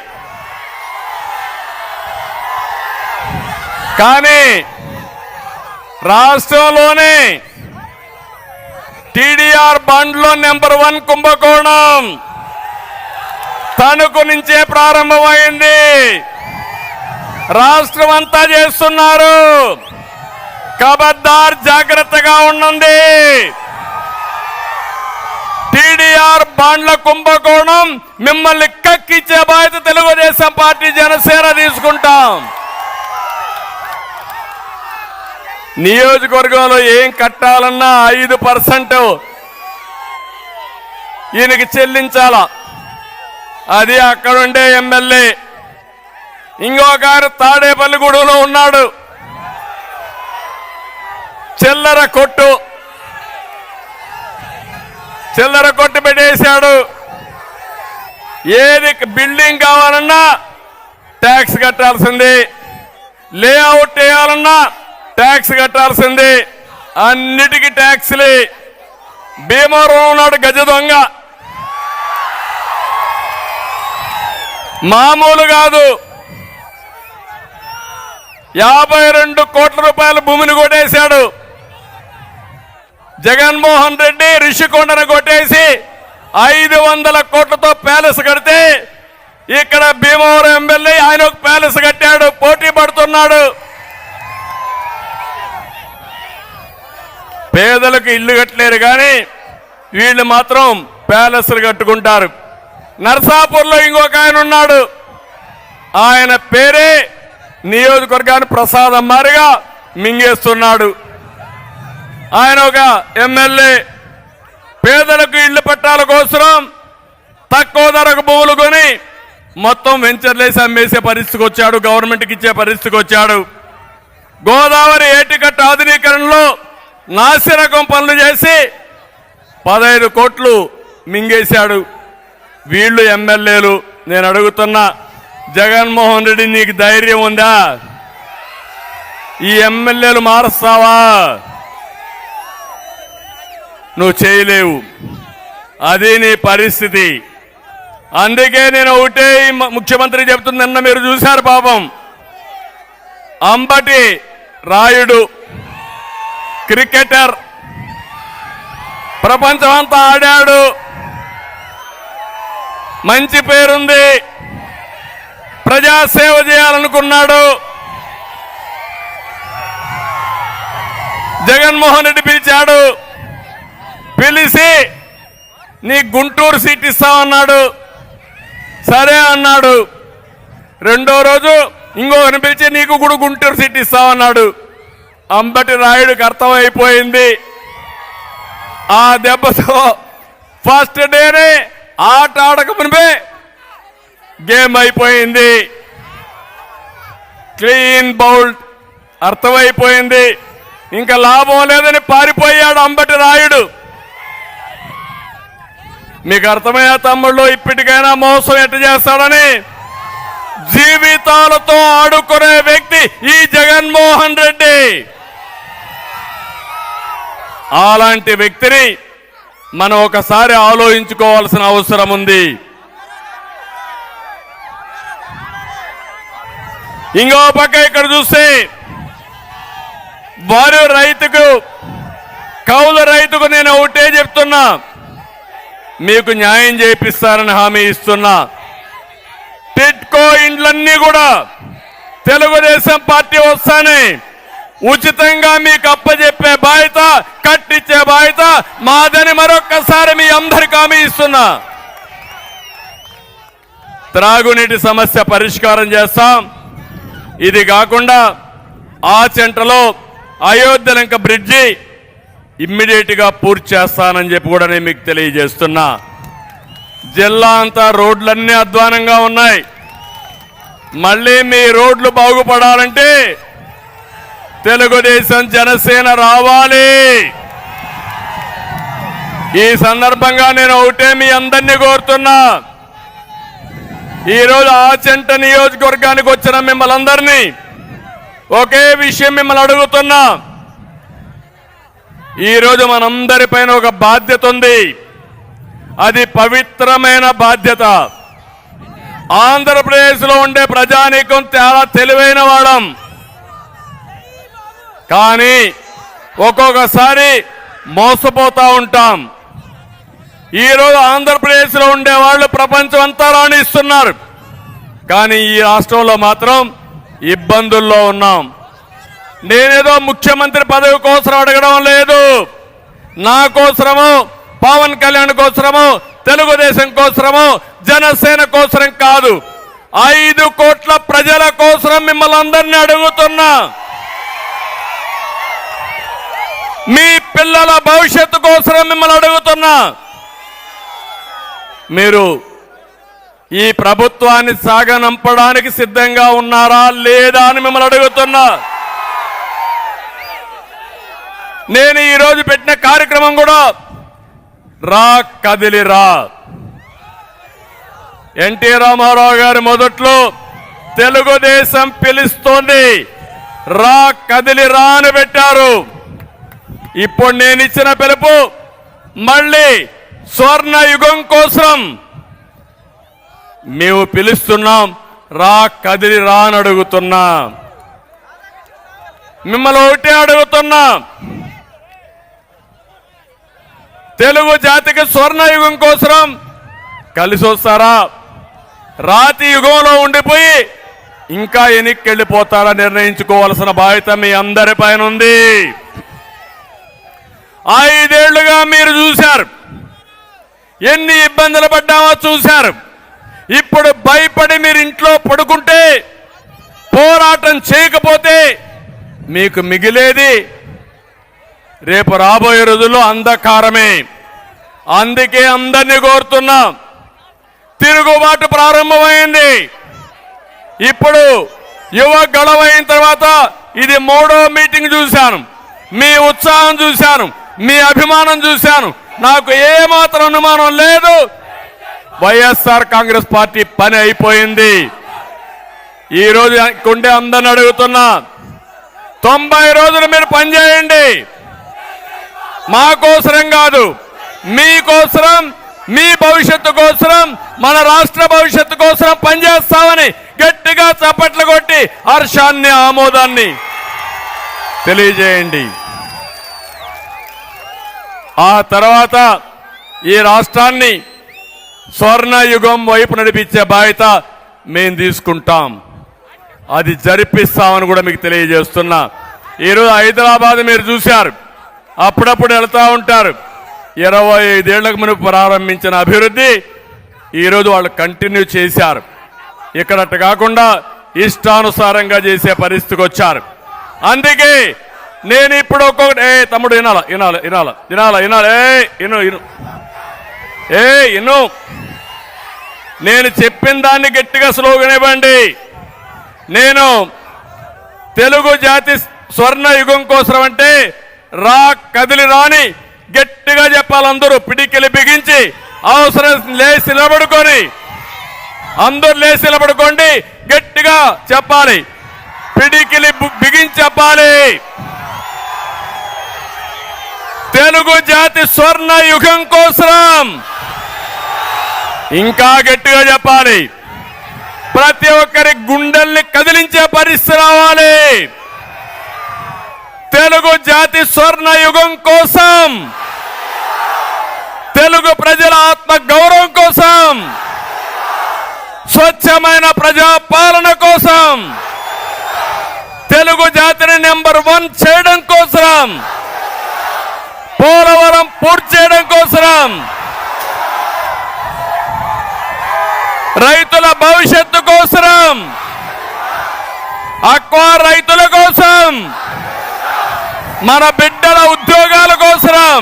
కానీ రాష్ట్రంలోనే టీడీఆర్ బండ్లో నెంబర్ 1 కుంభకోణం తణుకు నుంచే ప్రారంభమైంది. రాష్ట్రం అంతా చేస్తున్నారు. ఖబర్దార్, జాగ్రత్తగా ఉండండి. టీడీఆర్ బాండ్ల కుంభకోణం మిమ్మల్ని కక్కిచ్చే బాధ్యత తెలుగుదేశం పార్టీ జనసేన తీసుకుంటాం. నియోజకవర్గంలో ఏం కట్టాలన్నా 5% ఈయనకి చెల్లించాలా. అది అక్కడుండే ఎమ్మెల్యే. ఇంకొకరు తాడేపల్లిగూడెంలో ఉన్నాడు, చిల్లర కొట్టు పెట్టేశాడు. ఏది బిల్డింగ్ కావాలన్నా ట్యాక్స్ కట్టాల్సింది, లేఅవుట్ వేయాలన్నా ట్యాక్స్ కట్టాల్సింది, అన్నిటికీ ట్యాక్స్లే. భీమవరం ఉన్నాడు గజ దొంగ, మామూలు కాదు. 52 కోట్ల రూపాయల భూమిని కొట్టేశాడు. జగన్మోహన్ రెడ్డి రిషికొండను కొట్టేసి 500 కోట్లతో ప్యాలెస్ కడితే ఇక్కడ భీమవరం ఎమ్మెల్యే ఆయన ఒక ప్యాలెస్ కట్టాడు, పోటీ పడుతున్నాడు. పేదలకు ఇల్లు కట్టలేరు కానీ వీళ్ళు మాత్రం ప్యాలెస్లు కట్టుకుంటారు. నర్సాపూర్లో ఇంకొక ఆయన ఉన్నాడు, ఆయన పేరే నియోజకవర్గాన్ని ప్రసాదం మారిగా మింగేస్తున్నాడు. ఆయన ఒక ఎమ్మెల్యే. పేదలకు ఇళ్లు పట్టాల కోసం తక్కువ ధరకు భూములు కొని మొత్తం వెంచర్లేసి అమ్మేసే పరిస్థితికి వచ్చాడు, గవర్నమెంట్కి ఇచ్చే పరిస్థితికి వచ్చాడు. గోదావరి ఏటికట్ట ఆధునీకరణలో నాసిరకం పనులు చేసి 15 కోట్లు మింగేశాడు. వీళ్ళు ఎమ్మెల్యేలు. నేను అడుగుతున్నా, జగన్మోహన్ రెడ్డి నీకు ధైర్యం ఉందా? ఈ ఎమ్మెల్యేలు మారుస్తావా? నువ్వు చేయలేవు, అది నీ పరిస్థితి. అందుకే నేను ఒకటే ముఖ్యమంత్రి చెప్తుంది. నిన్న మీరు చూశారు పాపం, అంబటి రాయుడు క్రికెటర్ ప్రపంచమంతా ఆడాడు, మంచి పేరుంది, ప్రజాసేవ చేయాలనుకున్నాడు. జగన్మోహన్ రెడ్డి పిలిచాడు, పిలిచి నీ గుంటూరు సీట్ ఇస్తామన్నాడు. సరే అన్నాడు. రెండో రోజు ఇంకొకరిని పిలిచి నీకు కూడా గుంటూరు సీట్ ఇస్తామన్నాడు. అంబటి రాయుడికి అర్థమైపోయింది. ఆ దెబ్బతో ఫస్ట్ డేనే ఆట ఆడక మునిపే గేమ్ అయిపోయింది. క్లీన్ బౌల్డ్ అర్థమైపోయింది. ఇంకా లాభం లేదని పారిపోయాడు అంబటి రాయుడు. మీకు అర్థమయ్యా తమ్ముళ్ళు, ఇప్పటికైనా మోసం ఎట్ట చేస్తాడని. జీవితాలతో ఆడుకునే వ్యక్తి ఈ జగన్మోహన్ రెడ్డి. అలాంటి వ్యక్తిని మనం ఒకసారి ఆలోచించుకోవాల్సిన అవసరం ఉంది. ఇంకో పక్క ఇక్కడ చూస్తే వారి రైతుకు, కౌలు రైతుకు నేను ఒకటే చెప్తున్నా, మీకు న్యాయం చేపిస్తారని హామీ ఇస్తున్నా. టిట్కో ఇండ్లన్నీ కూడా తెలుగుదేశం పార్టీ వస్తానే ఉచితంగా మీకు అప్పచెప్పే బాధ్యత, కట్టించే బాధ్యత మాదని మరొక్కసారి మీ అందరికి హామీ ఇస్తున్నా. త్రాగునీటి సమస్య పరిష్కారం చేస్తాం. ఇది కాకుండా ఆచంటలో అయోధ్యలంక బ్రిడ్జి ఇమ్మీడియట్ గా పూర్తి చేస్తానని చెప్పి కూడా నేను మీకు తెలియజేస్తున్నా. జిల్లా అంతా రోడ్లన్నీ అధ్వానంగా ఉన్నాయి. మళ్ళీ మీ రోడ్లు బాగుపడాలంటే తెలుగుదేశం జనసేన రావాలి. ఈ సందర్భంగా నేను ఒకటే మీ అందరినీ కోరుతున్నా, ఈరోజు ఆచంట నియోజకవర్గానికి వచ్చిన మిమ్మల్ని అందరినీ ఒకే విషయం మిమ్మల్ని అడుగుతున్నా. ఈరోజు మనందరిపైన ఒక బాధ్యత ఉంది. అది పవిత్రమైన బాధ్యత. ఆంధ్రప్రదేశ్లో ఉండే ప్రజానీకం చాలా తెలివైన వాళ్ళం, కానీ ఒక్కొక్కసారి మోసపోతా ఉంటాం. ఈరోజు ఆంధ్రప్రదేశ్లో ఉండే వాళ్ళు ప్రపంచం అంతా రాణిస్తున్నారు, కానీ ఈ రాష్ట్రంలో మాత్రం ఇబ్బందుల్లో ఉన్నాం. నేనేదో ముఖ్యమంత్రి పదవి కోసం అడగడం లేదు. నా కోసరము, పవన్ కళ్యాణ్ కోసరము, తెలుగుదేశం కోసరము, జనసేన కోసరం కాదు, 5 కోట్ల ప్రజల కోసరం మిమ్మల్ని అందరినీ అడుగుతున్నా. మీ పిల్లల భవిష్యత్తు కోసరం మిమ్మల్ని అడుగుతున్నా. మీరు ఈ ప్రభుత్వాన్ని సాగనంపడానికి సిద్ధంగా ఉన్నారా లేదా అని మిమ్మల్ని అడుగుతున్నా. నేను ఈరోజు పెట్టిన కార్యక్రమం కూడా రా కదిలి రా. ఎన్టీ రామారావు గారు మొదట్లో తెలుగుదేశం పిలుస్తోంది, రా కదిలి రా అని పెట్టారు. ఇప్పుడు నేను ఇచ్చిన పిలుపు మళ్ళీ స్వర్ణ యుగం కోసం మేము పిలుస్తున్నాం, రా కదిలి రా అని అడుగుతున్నా. మిమ్మల్ని ఒకటే అడుగుతున్నా, తెలుగు జాతికి స్వర్ణ యుగం కోసం కలిసి వస్తారా, రాతి యుగంలో ఉండిపోయి ఇంకా వెనక్కెళ్ళిపోతారా నిర్ణయించుకోవాల్సిన బాధ్యత మీ అందరిపైన ఉంది. 5 ఏళ్లుగా మీరు చూశారు, ఎన్ని ఇబ్బందులు పడ్డామో చూశారు. ఇప్పుడు భయపడి మీరు ఇంట్లో పడుకుంటే, పోరాటం చేయకపోతే మీకు మిగిలేది రేపు రాబోయే రోజుల్లో అంధకారమే. అందుకే అందరినీ కోరుతున్నా, తిరుగుబాటు ప్రారంభమైంది. ఇప్పుడు యువ గొడవ అయిన తర్వాత ఇది 3వ మీటింగ్ చూశాను. మీ ఉత్సాహం చూశాను, మీ అభిమానం చూశాను. నాకు ఏమాత్రం అనుమానం లేదు, వైఎస్ఆర్ కాంగ్రెస్ పార్టీ పని అయిపోయింది. ఈరోజు కొండే అందరిని అడుగుతున్నా, 90 రోజులు మీరు పనిచేయండి. మా కోసరం కాదు, మీకోసరం, మీ భవిష్యత్తు కోసరం, మన రాష్ట్ర భవిష్యత్తు కోసం పనిచేస్తామని గట్టిగా చప్పట్లు కొట్టి హర్షాన్ని, ఆమోదాన్ని తెలియజేయండి. ఆ తర్వాత ఈ రాష్ట్రాన్ని స్వర్ణ యుగం వైపు నడిపించే బాధ్యత మేము తీసుకుంటాం. అది జరిపిస్తామని కూడా మీకు తెలియజేస్తున్నా. ఈరోజు హైదరాబాద్ మీరు చూశారు, అప్పుడప్పుడు వెళ్తూ ఉంటారు. 25 ఏళ్లకు మునుపు ప్రారంభించిన అభివృద్ధి ఈరోజు వాళ్ళు కంటిన్యూ చేశారు. ఇక్కడట్టు కాకుండా ఇష్టానుసారంగా చేసే పరిస్థితికి వచ్చారు. అందుకే నేను ఇప్పుడు ఒక్కొక్కటి తమ్ముడు వినాల వినాల వినాల వినాల వినాల ఇను ఇను ఇను నేను చెప్పిన దాన్ని గట్టిగా స్లోగన్ ఇవ్వండి. నేను తెలుగు జాతి స్వర్ణ యుగం కోసం అంటే కదిలి రాని గట్టిగా చెప్పాలి. అందరూ పిడికిలి బిగించి అవసరం లేచి నిలబడుకొని అందరూ లేచి నిలబడుకోండి. గట్టిగా చెప్పాలి. పిడికిలి బిగించి చెప్పాలి. తెలుగు జాతి స్వర్ణ యుగం కోసం ఇంకా గట్టిగా చెప్పాలి. ప్రతి ఒక్కరి గుండెల్ని కదిలించే పరిస్థితి రావాలి. తెలుగు జాతి స్వర్ణ యుగం కోసం, తెలుగు ప్రజల ఆత్మ గౌరవం కోసం, స్వచ్ఛమైన ప్రజాపాలన కోసం, తెలుగు జాతిని నెంబర్ 1 చేయడం కోసం, పోలవరం పూర్తి చేయడం కోసం, రైతుల భవిష్యత్తు కోసం, అక్వా రైతుల కోసం, మన బిడ్డల ఉద్యోగాల కోసం,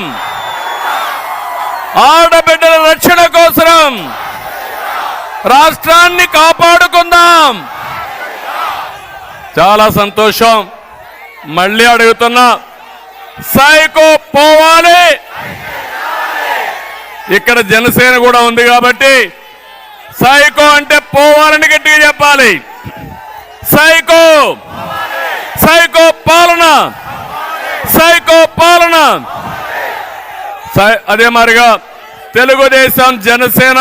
ఆడబిడ్డల రక్షణ కోసం రాష్ట్రాన్ని కాపాడుకుందాం. చాలా సంతోషం. మళ్ళీ అడుగుతున్నా, సైకో పోవాలి. ఇక్కడ జనసేన కూడా ఉంది కాబట్టి సైకో అంటే పోవాలని గట్టిగా చెప్పాలి. సైకో, సైకో పాలన, సైకో పాలన. అదే మాదిరిగా తెలుగుదేశం జనసేన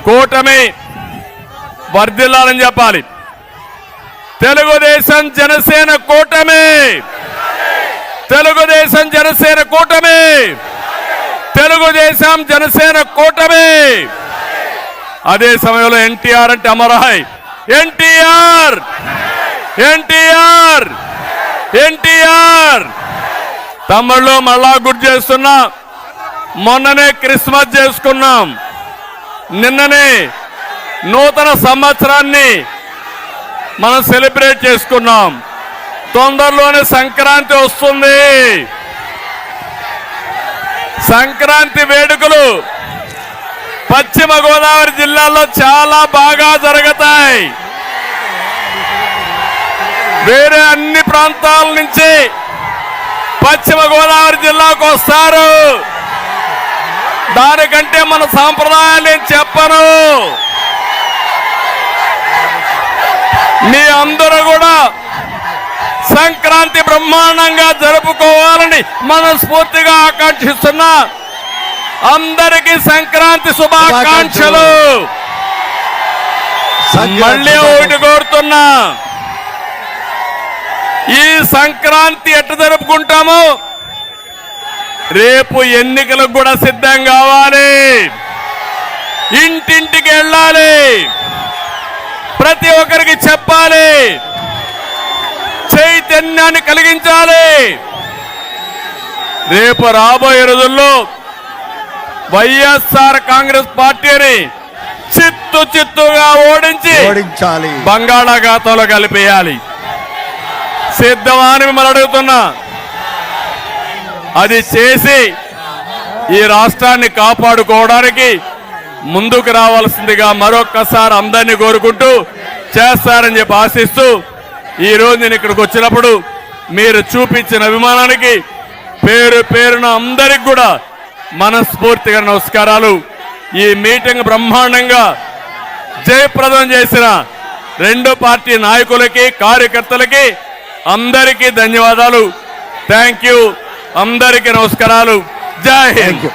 కూటమి వర్ధిల్లాలని చెప్పాలి. తెలుగుదేశం జనసేన కూటమి, తెలుగుదేశం జనసేన కూటమి, తెలుగుదేశం జనసేన కూటమి. అదే సమయంలో ఎన్టీఆర్ అంటే అమరాయ్. ఎన్టీఆర్, ఎన్టీఆర్, ఎన్టీఆర్. తమ్ముళ్ళు మళ్ళా గుర్తు చేస్తున్నా, మొన్ననే క్రిస్మస్ చేసుకున్నాం, నిన్ననే నూతన సంవత్సరాన్ని మనం సెలబ్రేట్ చేసుకున్నాం. తొందరలోనే సంక్రాంతి వస్తుంది. సంక్రాంతి వేడుకలు పశ్చిమ గోదావరి జిల్లాలో చాలా బాగా జరుగుతాయి. వేరే అన్ని ప్రాంతాల నుంచి పశ్చిమ గోదావరి జిల్లాకు వస్తారు. దానికంటే మన సాంప్రదాయాలు నేను చెప్పను. మీ అందరూ కూడా సంక్రాంతి బ్రహ్మాండంగా జరుపుకోవాలని మనస్ఫూర్తిగా ఆకాంక్షిస్తున్నా. అందరికీ సంక్రాంతి శుభాకాంక్షలు. మళ్ళీ ఒకటి కోరుతున్నా, ఈ సంక్రాంతి ఎట్లా జరుపుకుంటామో రేపు ఎన్నికలకు కూడా సిద్ధం కావాలి. ఇంటింటికి వెళ్ళాలి, ప్రతి ఒక్కరికి చెప్పాలి, చైతన్యాన్ని కలిగించాలి. రేపు రాబోయే రోజుల్లో వైఎస్ఆర్ కాంగ్రెస్ పార్టీని చిత్తుగా ఓడించాలి, బంగాళాఖాతంలో కలిపేయాలి. సిద్ధమా అని మిమ్మల్ని అడుగుతున్నా. అది చేసి ఈ రాష్ట్రాన్ని కాపాడుకోవడానికి ముందుకు రావాల్సిందిగా మరొక్కసారి అందరినీ కోరుకుంటూ చేస్తారని చెప్పి ఆశిస్తూ, ఈరోజు నేను ఇక్కడికి వచ్చినప్పుడు మీరు చూపించిన అభిమానానికి పేరు పేరున అందరికి కూడా మనస్ఫూర్తిగా నమస్కారాలు. ఈ మీటింగ్ బ్రహ్మాండంగా జయప్రదం చేసిన రెండు పార్టీ నాయకులకి, కార్యకర్తలకి అందరికీ ధన్యవాదాలు. Thank you. అందరికీ నమస్కారాలు. జై హింద్.